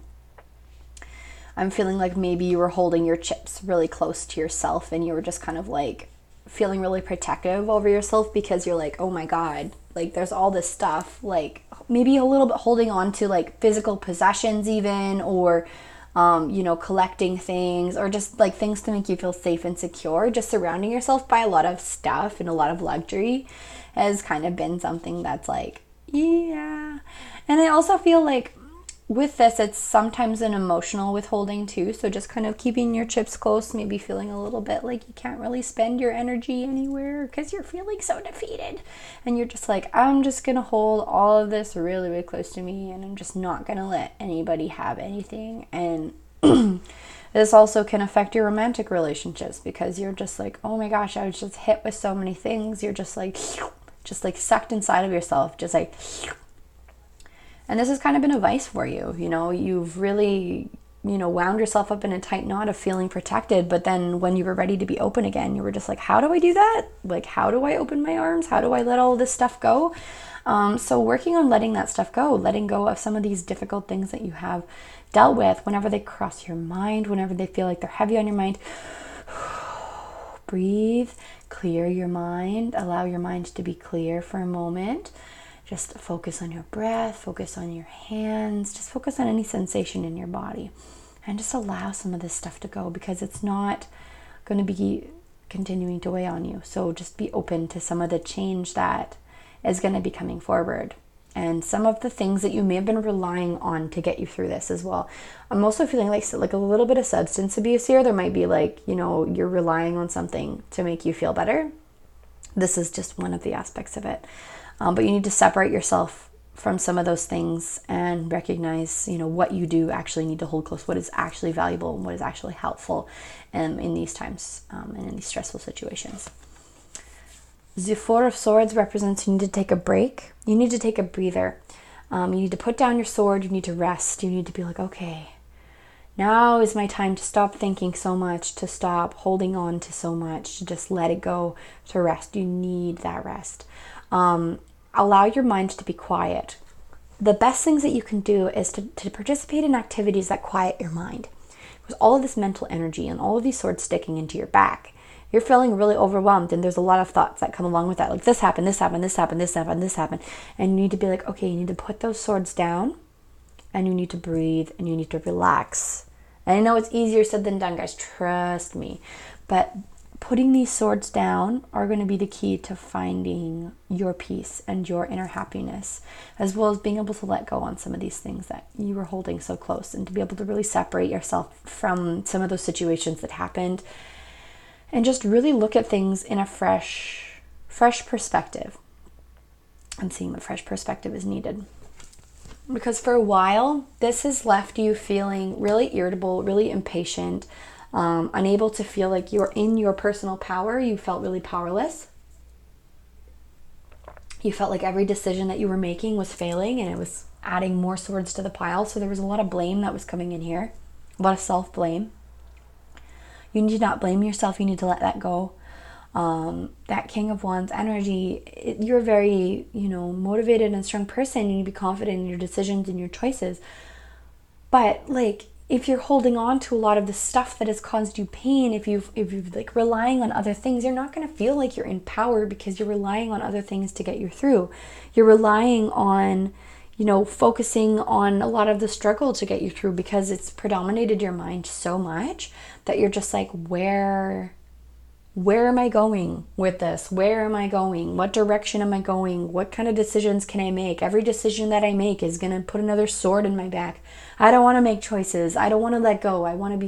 I'm feeling like maybe you were holding your chips really close to yourself and you were just kind of like feeling really protective over yourself because you're like, oh my God, like there's all this stuff, like maybe a little bit holding on to like physical possessions even, or collecting things, or just like things to make you feel safe and secure. Just surrounding yourself by a lot of stuff and a lot of luxury has kind of been something that's like, yeah. And I also feel like with this, it's sometimes an emotional withholding too. So just kind of keeping your chips close, maybe feeling a little bit like you can't really spend your energy anywhere because you're feeling so defeated. And you're just like, I'm just going to hold all of this really, really close to me, and I'm just not going to let anybody have anything. And this also can affect your romantic relationships because you're just like, oh my gosh, I was just hit with so many things. You're just like sucked inside of yourself, just like. And this has kind of been a vice for you. You've really, wound yourself up in a tight knot of feeling protected. But then when you were ready to be open again, you were just like, how do I do that? Like, how do I open my arms? How do I let all this stuff go? So working on letting that stuff go, letting go of some of these difficult things that you have dealt with, whenever they cross your mind, whenever they feel like they're heavy on your mind, breathe, clear your mind, allow your mind to be clear for a moment. Just focus on your breath, focus on your hands, just focus on any sensation in your body, and just allow some of this stuff to go because it's not going to be continuing to weigh on you. So just be open to some of the change that is going to be coming forward, and some of the things that you may have been relying on to get you through this as well. I'm also feeling like a little bit of substance abuse here. There might be like, you're relying on something to make you feel better. This is just one of the aspects of it. But you need to separate yourself from some of those things and recognize, what you do actually need to hold close, what is actually valuable and what is actually helpful in these times and in these stressful situations. The Four of Swords represents you need to take a break. You need to take a breather. You need to put down your sword. You need to rest. You need to be like, okay, now is my time to stop thinking so much, to stop holding on to so much, to just let it go, to rest. You need that rest. Allow your mind to be quiet. The best things that you can do is to participate in activities that quiet your mind. Because all of this mental energy and all of these swords sticking into your back, you're feeling really overwhelmed, and there's a lot of thoughts that come along with that. Like this happened, this happened, this happened, this happened, this happened. And you need to be like, okay, you need to put those swords down, and you need to breathe, and you need to relax. And I know it's easier said than done, guys, trust me. But putting these swords down are going to be the key to finding your peace and your inner happiness, as well as being able to let go on some of these things that you were holding so close, and to be able to really separate yourself from some of those situations that happened, and just really look at things in a fresh perspective. I'm seeing that fresh perspective is needed. Because for a while, this has left you feeling really irritable, really impatient, unable to feel like you're in your personal power. You felt really powerless. You felt like every decision that you were making was failing, and it was adding more swords to the pile. So there was a lot of blame that was coming in here, a lot of self-blame. You need to not blame yourself. You need to let that go. That King of Wands energy, you're a very, motivated and strong person. You need to be confident in your decisions and your choices. But like, if you're holding on to a lot of the stuff that has caused you pain, if you've like relying on other things, you're not going to feel like you're in power, because you're relying on other things to get you through. You're relying on, you know, focusing on a lot of the struggle to get you through, because it's predominated your mind so much that you're just like, where am I going with this? Where am I going? What direction am I going? What kind of decisions can I make? Every decision that I make is going to put another sword in my back. I don't want to make choices. I don't want to let go. I want to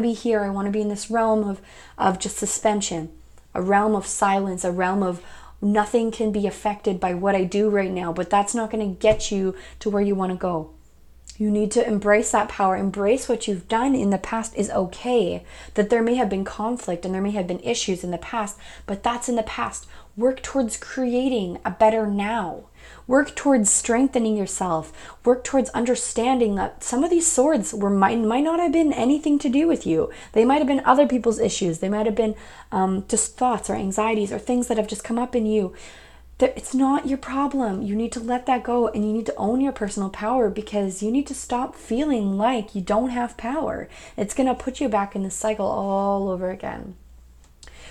be here. I want to be in this realm of just suspension, a realm of silence, a realm of nothing can be affected by what I do right now. But that's not going to get you to where you want to go. You need to embrace that power. Embrace what you've done in the past is okay. That there may have been conflict and there may have been issues in the past, but that's in the past. Work towards creating a better now. Work towards strengthening yourself. Work towards understanding that some of these swords might not have been anything to do with you. They might have been other people's issues. They might have been just thoughts or anxieties or things that have just come up in you. It's not your problem. You need to let that go, and you need to own your personal power, because you need to stop feeling like you don't have power. It's going to put you back in the cycle all over again.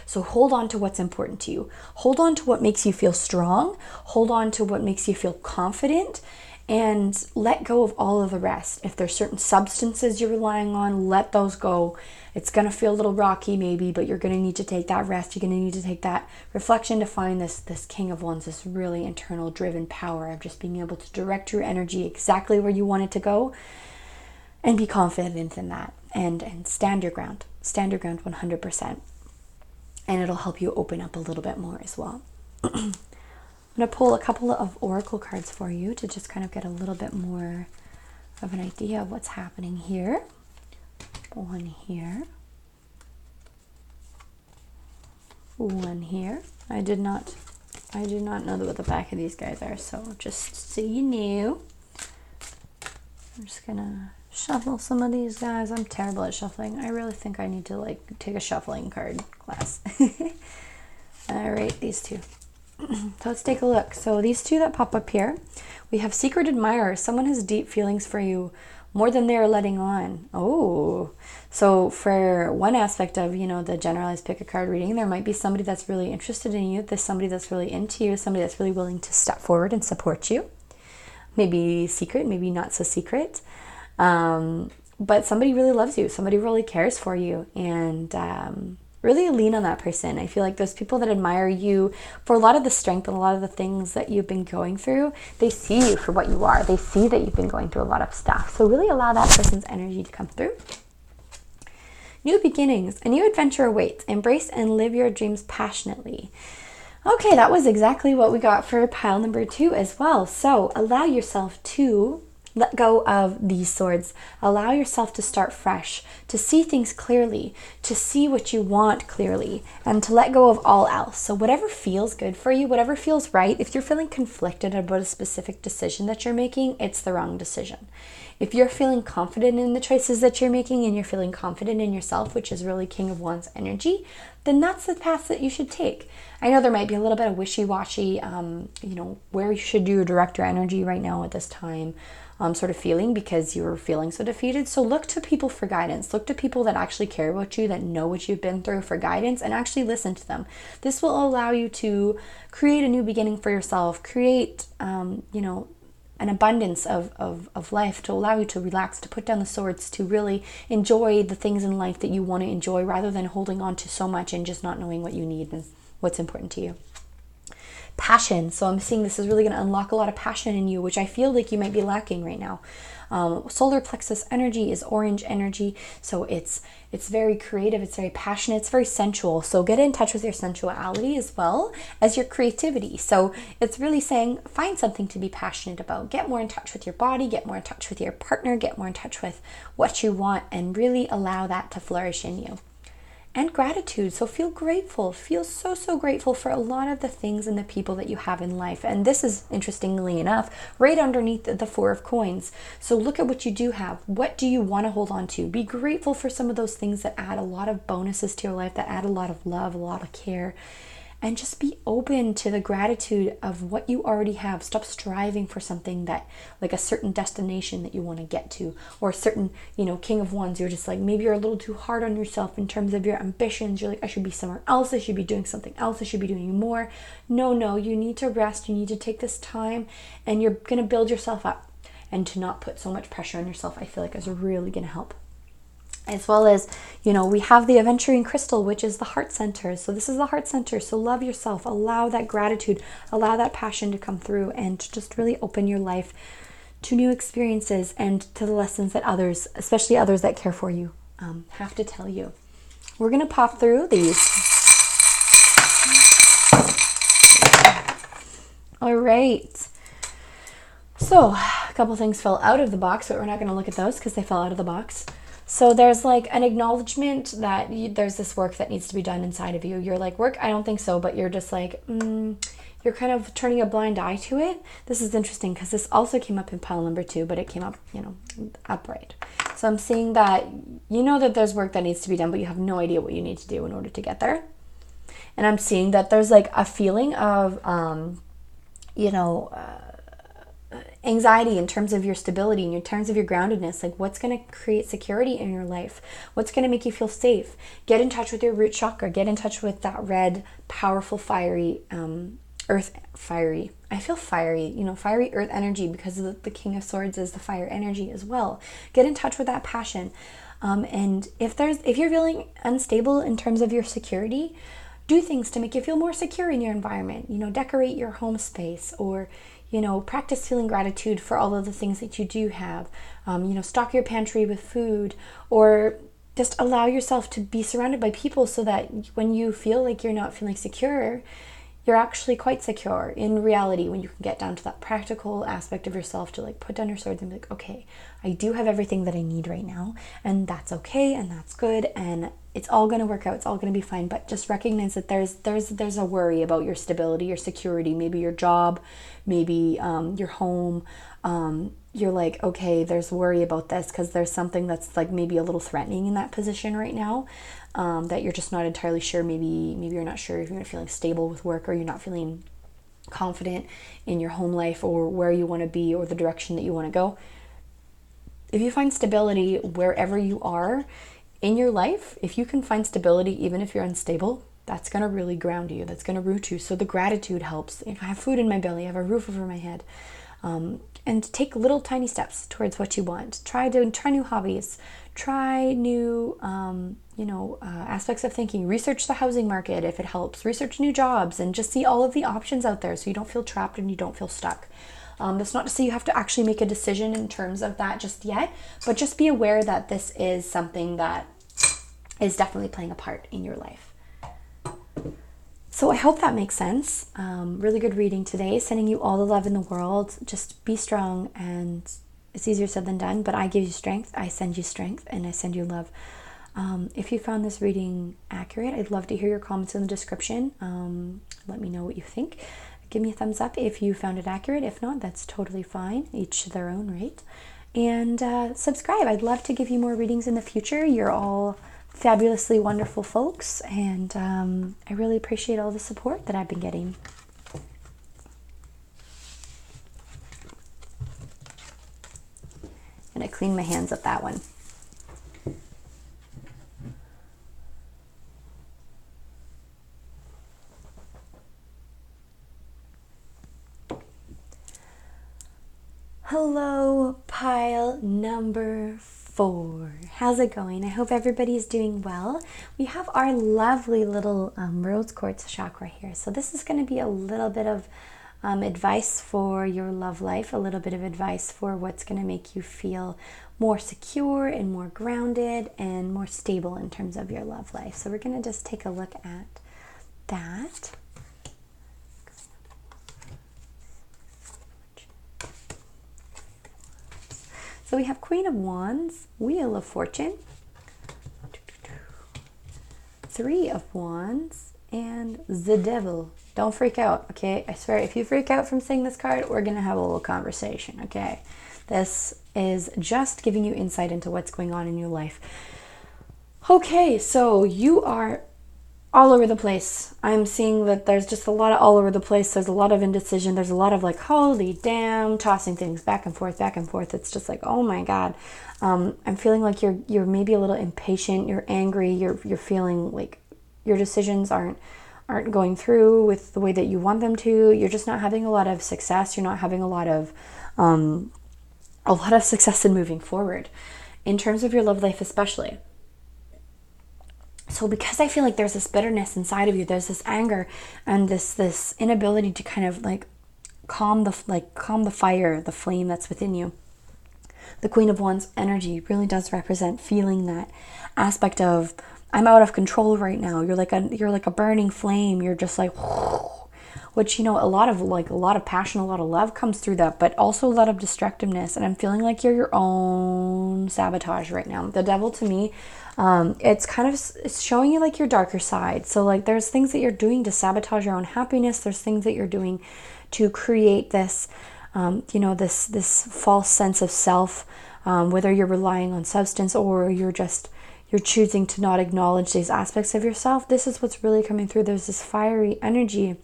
So hold on to what's important to you. Hold on to what makes you feel strong. Hold on to what makes you feel confident, and let go of all of the rest. If there's certain substances you're relying on, let those go. It's going to feel a little rocky maybe, but you're going to need to take that rest. You're going to need to take that reflection to find this King of Wands, this really internal driven power of just being able to direct your energy exactly where you want it to go, and be confident in that, and stand your ground. Stand your ground 100%. And it'll help you open up a little bit more as well. I'm going to pull a couple of oracle cards for you to just kind of get a little bit more of an idea of what's happening here. One here. One here. I do not know what the back of these guys are, so just so you know, I'm just gonna shuffle some of these guys. I'm terrible at shuffling. I really think I need to like take a shuffling card class. All right, these two. So let's take a look. So these two that pop up here, we have secret admirer. Someone has deep feelings for you, more than they're letting on. Oh, so for one aspect of, you know, the generalized pick a card reading, there might be somebody that's really interested in you. There's somebody that's really into you, somebody that's really willing to step forward and support you. Maybe secret, maybe not so secret. But somebody really loves you. Somebody really cares for you, and really lean on that person. I feel like those people that admire you for a lot of the strength and a lot of the things that you've been going through, they see you for what you are. They see that you've been going through a lot of stuff. So really allow that person's energy to come through. New beginnings. A new adventure awaits. Embrace and live your dreams passionately. Okay, that was exactly what we got for pile number 2 as well. So allow yourself to let go of these swords. Allow yourself to start fresh, to see things clearly, to see what you want clearly, and to let go of all else. So whatever feels good for you, whatever feels right, if you're feeling conflicted about a specific decision that you're making, it's the wrong decision. If you're feeling confident in the choices that you're making, and you're feeling confident in yourself, which is really King of Wands energy, then that's the path that you should take. I know there might be a little bit of wishy-washy, where you should do direct your energy right now at this time, sort of feeling, because you're feeling so defeated. So look to people for guidance. Look to people that actually care about you, that know what you've been through, for guidance, and actually listen to them. This will allow you to create a new beginning for yourself, create, an abundance of life, to allow you to relax, to put down the swords, to really enjoy the things in life that you want to enjoy, rather than holding on to so much and just not knowing what you need and what's important to you. Passion. So I'm seeing this is really going to unlock a lot of passion in you, which I feel like you might be lacking right now. Solar plexus energy is orange energy, so it's very creative, it's very passionate, it's very sensual. So get in touch with your sensuality as well as your creativity. So it's really saying, find something to be passionate about. Get more in touch with your body, get more in touch with your partner, get more in touch with what you want, and really allow that to flourish in you. And gratitude. So feel grateful. Feel so grateful for a lot of the things and the people that you have in life. And this is, interestingly enough, right underneath the 4 of coins. So look at what you do have. What do you want to hold on to? Be grateful for some of those things that add a lot of bonuses to your life, that add a lot of love, a lot of care. and just be open to the gratitude of what you already have. Stop striving for something that, like a certain destination that you want to get to, or a certain, King of Wands, you're just like, maybe you're a little too hard on yourself in terms of your ambitions. You're like, I should be somewhere else, I should be doing something else, I should be doing more. No, you need to rest, you need to take this time, and you're going to build yourself up. And to not put so much pressure on yourself, I feel like is really going to help. As well as, we have the Aventurine crystal, which is the heart center. So this is the heart center. So love yourself, allow that gratitude, allow that passion to come through, and just really open your life to new experiences and to the lessons that others, especially others that care for you, have to tell you. We're going to pop through these. All right. So a couple things fell out of the box, but we're not going to look at those because they fell out of the box. So there's like an acknowledgement that there's this work that needs to be done inside of you. You're like, work? I don't think so. But you're just like, you're kind of turning a blind eye to it. This is interesting because this also came up in pile number 2, but it came up, upright. So I'm seeing that that there's work that needs to be done, but you have no idea what you need to do in order to get there. And I'm seeing that there's like a feeling of, anxiety in terms of your stability and in terms of your groundedness. Like, what's going to create security in your life? What's going to make you feel safe? Get in touch with your root chakra. Get in touch with that red, powerful, fiery, fiery. I feel fiery, fiery earth energy, because the King of Swords is the fire energy as well. Get in touch with that passion. And if you're feeling unstable in terms of your security, do things to make you feel more secure in your environment. Decorate your home space, or practice feeling gratitude for all of the things that you do have. Stock your pantry with food, or just allow yourself to be surrounded by people so that when you feel like you're not feeling secure, you're actually quite secure in reality, when you can get down to that practical aspect of yourself to like put down your swords and be like, okay, I do have everything that I need right now, and that's okay, and that's good, and it's all going to work out, it's all going to be fine. But just recognize that there's a worry about your stability, your security, maybe your job, maybe your home. You're like, okay, there's worry about this because there's something that's like maybe a little threatening in that position right now, that you're just not entirely sure. Maybe you're not sure if you're not feeling stable with work, or you're not feeling confident in your home life, or where you want to be, or the direction that you want to go. If you find stability wherever you are in your life, if you can find stability even if you're unstable, that's going to really ground you. That's going to root you. So the gratitude helps. I have food in my belly, I have a roof over my head. And take little tiny steps towards what you want. Try new hobbies. Try new, aspects of thinking. Research the housing market if it helps. Research new jobs, and just see all of the options out there so you don't feel trapped and you don't feel stuck. That's not to say you have to actually make a decision in terms of that just yet, but just be aware that this is something that is definitely playing a part in your life. So I hope that makes sense. Really good reading today. Sending you all the love in the world. Just be strong, and it's easier said than done, but I give you strength. I send you strength, and I send you love. If you found this reading accurate, I'd love to hear your comments in the description. Let me know what you think. Give me a thumbs up if you found it accurate. If not, that's totally fine. Each to their own, right? And subscribe. I'd love to give you more readings in the future. You're all fabulously wonderful folks, and I really appreciate all the support that I've been getting. And I cleaned my hands up that one. Hello, pile number 4. How's it going? I hope everybody's doing well. We have our lovely little rose quartz chakra here. So this is going to be a little bit of advice for your love life, a little bit of advice for what's going to make you feel more secure and more grounded and more stable in terms of your love life. So we're going to just take a look at that. So we have Queen of Wands, Wheel of Fortune, 3 of Wands, and the Devil. Don't freak out, okay? I swear, if you freak out from seeing this card, we're going to have a little conversation, okay? This is just giving you insight into what's going on in your life. Okay, so you are all over the place. I'm seeing that there's just a lot of all over the place. There's a lot of indecision. There's a lot of like, holy damn, tossing things back and forth, back and forth. It's just like, oh my God. I'm feeling like you're maybe a little impatient. You're angry. You're feeling like your decisions aren't going through with the way that you want them to. You're just not having a lot of success. You're not having a lot of success in moving forward in terms of your love life, especially. So because I feel like there's this bitterness inside of you, there's this anger and this inability to kind of like calm the fire, the flame that's within you. The Queen of Wands energy really does represent feeling that aspect of, I'm out of control right now. You're like a burning flame. You're just like, which, a lot of passion, a lot of love comes through that, but also a lot of destructiveness. And I'm feeling like you're your own sabotage right now. The devil, to me, it's showing you like your darker side. So like there's things that you're doing to sabotage your own happiness. There's things that you're doing to create this, this false sense of self, whether you're relying on substance or you're choosing to not acknowledge these aspects of yourself. This is what's really coming through. There's this fiery energy,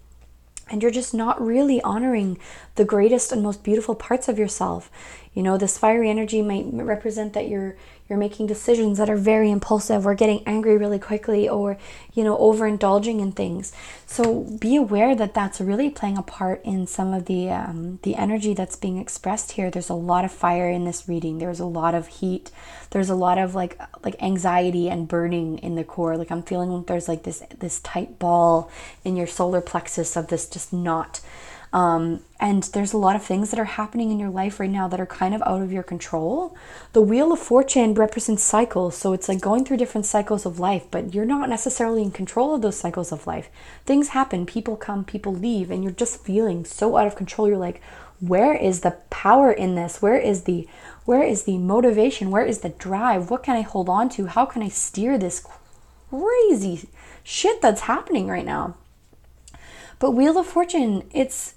and you're just not really honoring the greatest and most beautiful parts of yourself. This fiery energy might represent that you're making decisions that are very impulsive, or getting angry really quickly, or overindulging in things. So be aware that that's really playing a part in some of the energy that's being expressed here. There's a lot of fire in this reading. There's a lot of heat. There's a lot of like anxiety and burning in the core. Like I'm feeling like there's like this tight ball in your solar plexus of this just knot. And there's a lot of things that are happening in your life right now that are kind of out of your control. The Wheel of Fortune represents cycles. So it's like going through different cycles of life, but you're not necessarily in control of those cycles of life. Things happen, people come, people leave, and you're just feeling so out of control. You're like, where is the power in this? Where is the motivation? Where is the drive? What can I hold on to? How can I steer this crazy shit that's happening right now? But Wheel of Fortune, it's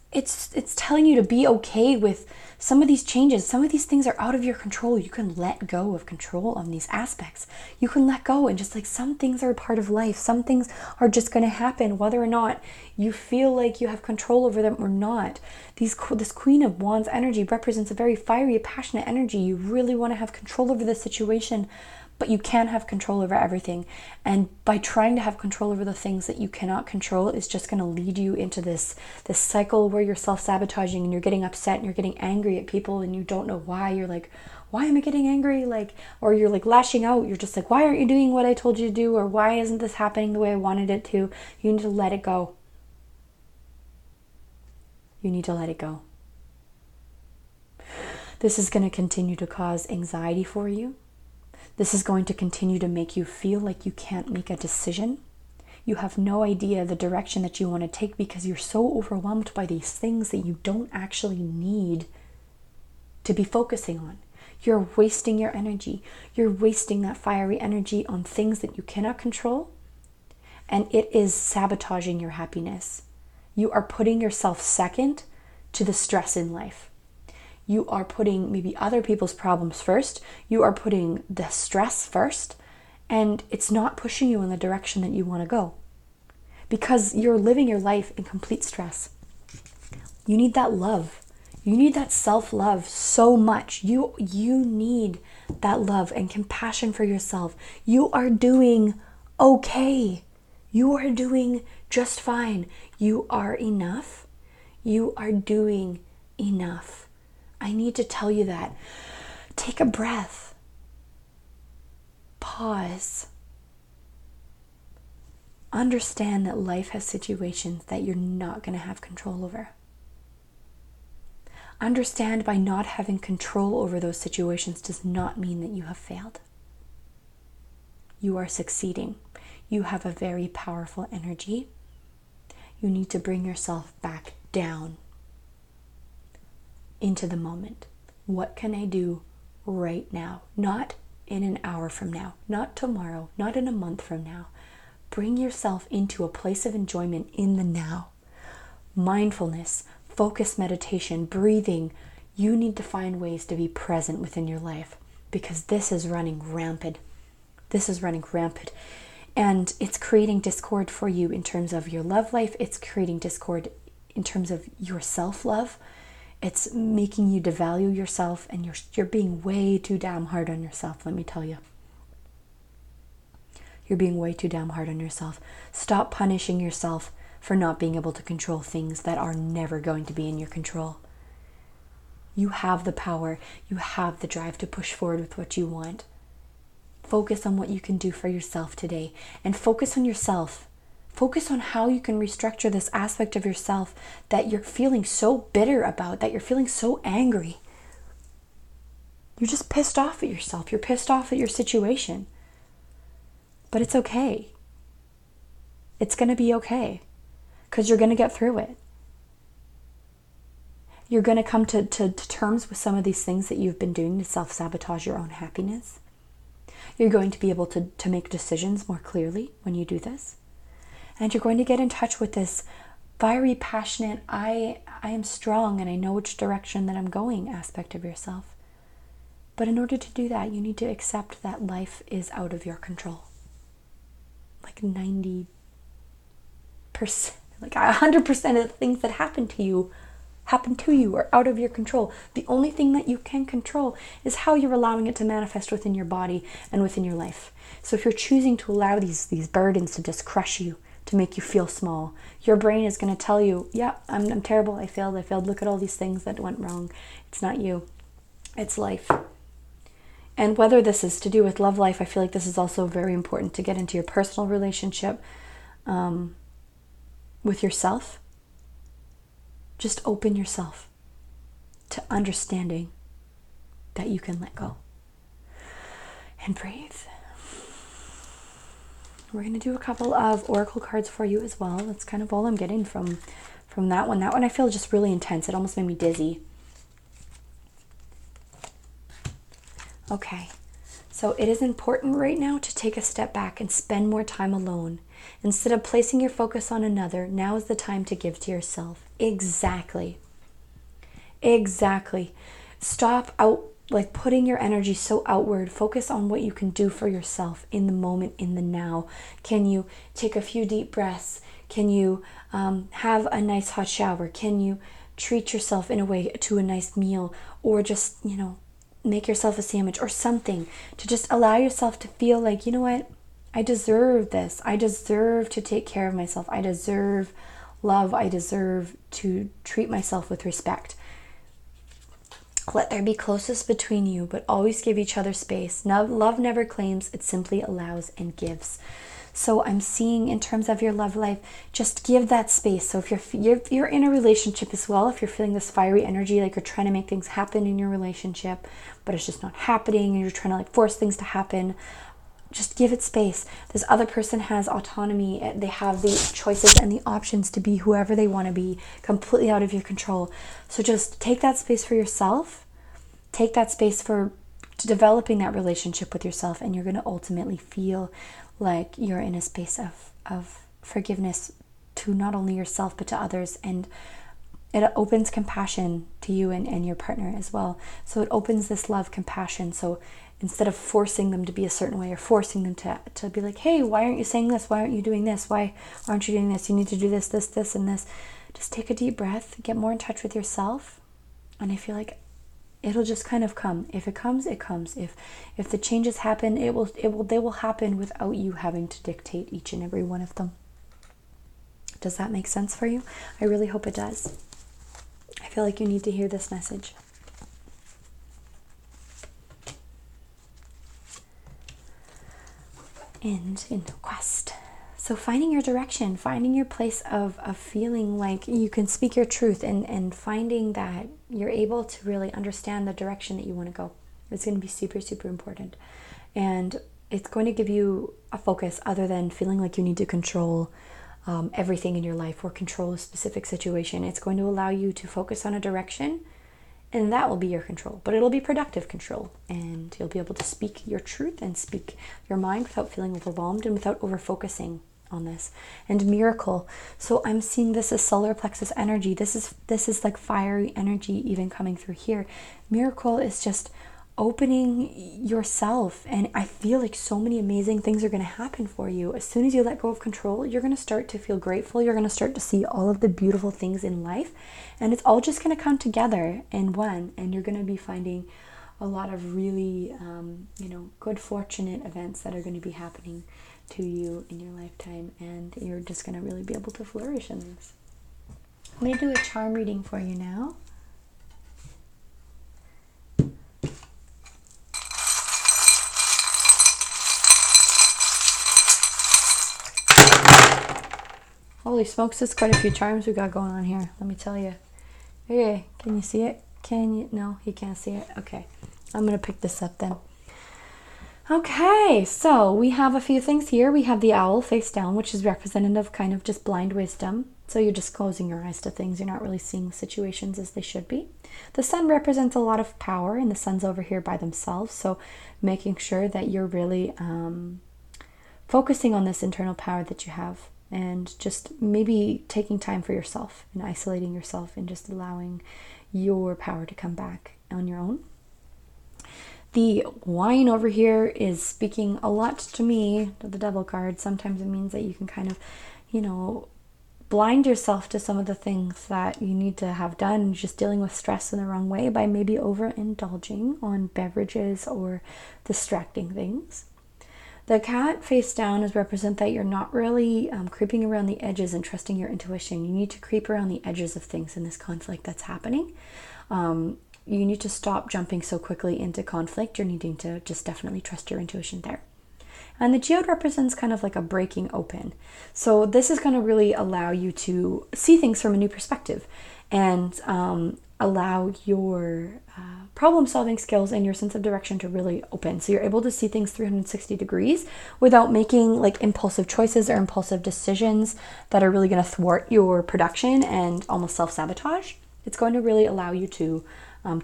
telling you to be okay with some of these changes. Some of these things are out of your control. You can let go of control on these aspects. You can let go, and just like some things are a part of life. Some things are just going to happen, whether or not you feel like you have control over them or not. This Queen of Wands energy represents a very fiery, passionate energy. You really want to have control over the situation, but you can't have control over everything. And by trying to have control over the things that you cannot control, is just going to lead you into this cycle where you're self-sabotaging, and you're getting upset and you're getting angry at people, and you don't know why. You're like, why am I getting angry? Or you're like lashing out. You're just like, why aren't you doing what I told you to do? Or why isn't this happening the way I wanted it to? You need to let it go. You need to let it go. This is going to continue to cause anxiety for you. This is going to continue to make you feel like you can't make a decision. You have no idea the direction that you want to take because you're so overwhelmed by these things that you don't actually need to be focusing on. You're wasting your energy. You're wasting that fiery energy on things that you cannot control, and it is sabotaging your happiness. You are putting yourself second to the stress in life. You are putting maybe other people's problems first. You are putting the stress first, and it's not pushing you in the direction that you want to go because you're living your life in complete stress. You need that love. You need that self-love so much. You need that love and compassion for yourself. You are doing okay. You are doing just fine. You are enough. You are doing enough. I need to tell you that. Take a breath. Pause. Understand that life has situations that you're not going to have control over. Understand by not having control over those situations does not mean that you have failed. You are succeeding. You have a very powerful energy. You need to bring yourself back down into the moment. What can I do right now? Not in an hour from now, not tomorrow, not in a month from now. Bring yourself into a place of enjoyment in the now. Mindfulness, focused meditation, breathing. You need to find ways to be present within your life because this is running rampant. This is running rampant. And it's creating discord for you in terms of your love life. It's creating discord in terms of your self-love. It's making you devalue yourself, and you're being way too damn hard on yourself, let me tell you. You're being way too damn hard on yourself. Stop punishing yourself for not being able to control things that are never going to be in your control. You have the power. You have the drive to push forward with what you want. Focus on what you can do for yourself today, and focus on yourself. Focus on how you can restructure this aspect of yourself that you're feeling so bitter about, that you're feeling so angry. You're just pissed off at yourself. You're pissed off at your situation. But it's okay. It's going to be okay, because you're going to get through it. You're going to come to terms with some of these things that you've been doing to self-sabotage your own happiness. You're going to be able to make decisions more clearly when you do this. And you're going to get in touch with this fiery, passionate, I am strong and I know which direction that I'm going aspect of yourself. But in order to do that, you need to accept that life is out of your control. Like 90%, like 100% of the things that happen to you are out of your control. The only thing that you can control is how you're allowing it to manifest within your body and within your life. So if you're choosing to allow these burdens to just crush you, to make you feel small, your brain is going to tell you, yeah, I'm terrible, I failed, look at all these things that went wrong. It's not you, it's life. And whether this is to do with love life, I feel like this is also very important to get into your personal relationship with yourself. Just open yourself to understanding that you can let go. And breathe. We're going to do a couple of oracle cards for you as well. That's kind of all I'm getting from that one. That one I feel just really intense. It almost made me dizzy. Okay. So it is important right now to take a step back and spend more time alone. Instead of placing your focus on another, now is the time to give to yourself. Exactly. Stop putting your energy so outward. Focus on what you can do for yourself in the moment, in the now. Can you take a few deep breaths? Can you have a nice hot shower? Can you treat yourself in a way to a nice meal? Or just, make yourself a sandwich or something to just allow yourself to feel like, you know what? I deserve this. I deserve to take care of myself. I deserve love. I deserve to treat myself with respect. Let there be closeness between you, but always give each other space. Love never claims, it simply allows and gives. So I'm seeing in terms of your love life, just give that space. So if you're in a relationship as well, if you're feeling this fiery energy, like you're trying to make things happen in your relationship, but it's just not happening, and you're trying to force things to happen, just give it space. This other person has autonomy. They have the choices and the options to be whoever they want to be, completely out of your control. So just take that space for yourself. Take that space for developing that relationship with yourself, and you're going to ultimately feel like you're in a space of forgiveness to not only yourself but to others, and it opens compassion to you and your partner as well. So it opens this love, compassion. So instead of forcing them to be a certain way, or forcing them to be like, hey, why aren't you saying this? Why aren't you doing this? Why aren't you doing this? You need to do this, and this. Just take a deep breath, get more in touch with yourself, and I feel like it'll just kind of come. If it comes, it comes. If the changes happen, they will happen without you having to dictate each and every one of them. Does that make sense for you? I really hope it does. I feel like you need to hear this message. And in the quest. So finding your direction, finding your place of feeling like you can speak your truth, and finding that you're able to really understand the direction that you want to go. It's going to be super, super important. And it's going to give you a focus other than feeling like you need to control everything in your life or control a specific situation. It's going to allow you to focus on a direction, and that will be your control. But it'll be productive control, and you'll be able to speak your truth and speak your mind without feeling overwhelmed and without over-focusing on this. And miracle. So I'm seeing this as solar plexus energy. This is like fiery energy even coming through here. Miracle is just opening yourself. And I feel like so many amazing things are going to happen for you. As soon as you let go of control, you're going to start to feel grateful. You're going to start to see all of the beautiful things in life. And it's all just going to come together in one. And you're going to be finding a lot of really, good, fortunate events that are going to be happening to you in your lifetime. And you're just going to really be able to flourish in this. I'm going to do a charm reading for you now. Holy smokes, there's quite a few charms we got going on here, let me tell you. Okay, can you see it? Can you? No, you can't see it. Okay, I'm going to pick this up then. Okay, so we have a few things here. We have the owl face down, which is representative of kind of just blind wisdom. So you're just closing your eyes to things. You're not really seeing situations as they should be. The sun represents a lot of power, and the sun's over here by themselves. So making sure that you're really focusing on this internal power that you have, and just maybe taking time for yourself and isolating yourself and just allowing your power to come back on your own. The wine over here is speaking a lot to me, to the devil card. Sometimes it means that you can kind of, blind yourself to some of the things that you need to have done, and just dealing with stress in the wrong way by maybe overindulging on beverages or distracting things. The cat face down is represent that you're not really creeping around the edges and trusting your intuition. You need to creep around the edges of things in this conflict that's happening. You need to stop jumping so quickly into conflict. You're needing to just definitely trust your intuition there. And the geode represents kind of like a breaking open. So this is going to really allow you to see things from a new perspective, and allow your problem-solving skills and your sense of direction to really open. So you're able to see things 360 degrees without making like impulsive choices or impulsive decisions that are really going to thwart your production and almost self-sabotage. It's going to really allow you to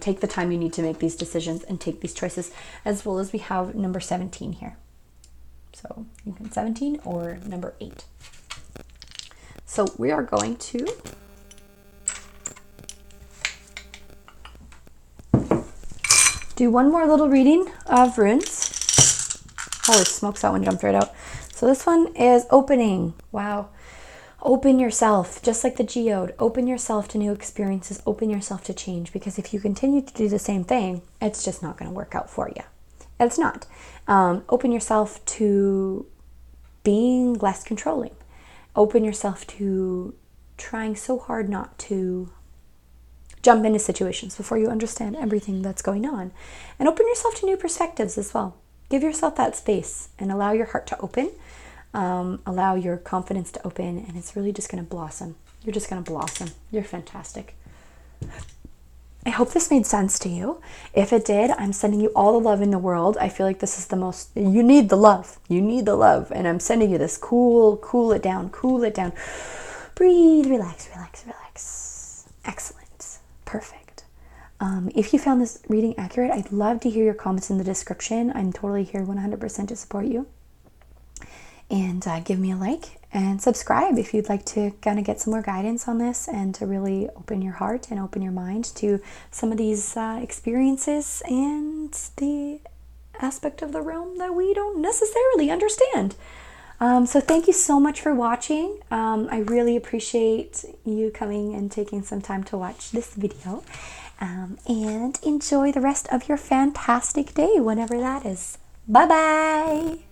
take the time you need to make these decisions and take these choices, as well as we have number 17 here. So you can 17 or number 8. So we are going to do one more little reading of runes. Holy smokes, that one jumped right out. So this one is opening. Wow. Open yourself, just like the geode. Open yourself to new experiences. Open yourself to change, because if you continue to do the same thing, it's just not going to work out for you. It's not. Open yourself to being less controlling. Open yourself to trying so hard not to jump into situations before you understand everything that's going on. And open yourself to new perspectives as well. Give yourself that space and allow your heart to open. Allow your confidence to open, and it's really just going to blossom. You're just going to blossom. You're fantastic. I hope this made sense to you. If it did, I'm sending you all the love in the world. I feel like this is the most, you need the love. You need the love. And I'm sending you this cool it down, cool it down. Breathe, relax, relax, relax. Excellent. Perfect. If you found this reading accurate, I'd love to hear your comments in the description. I'm totally here 100% to support you. And give me a like and subscribe if you'd like to kind of get some more guidance on this, and to really open your heart and open your mind to some of these experiences and the aspect of the realm that we don't necessarily understand. So thank you so much for watching. I really appreciate you coming and taking some time to watch this video. And enjoy the rest of your fantastic day, whenever that is. Bye-bye!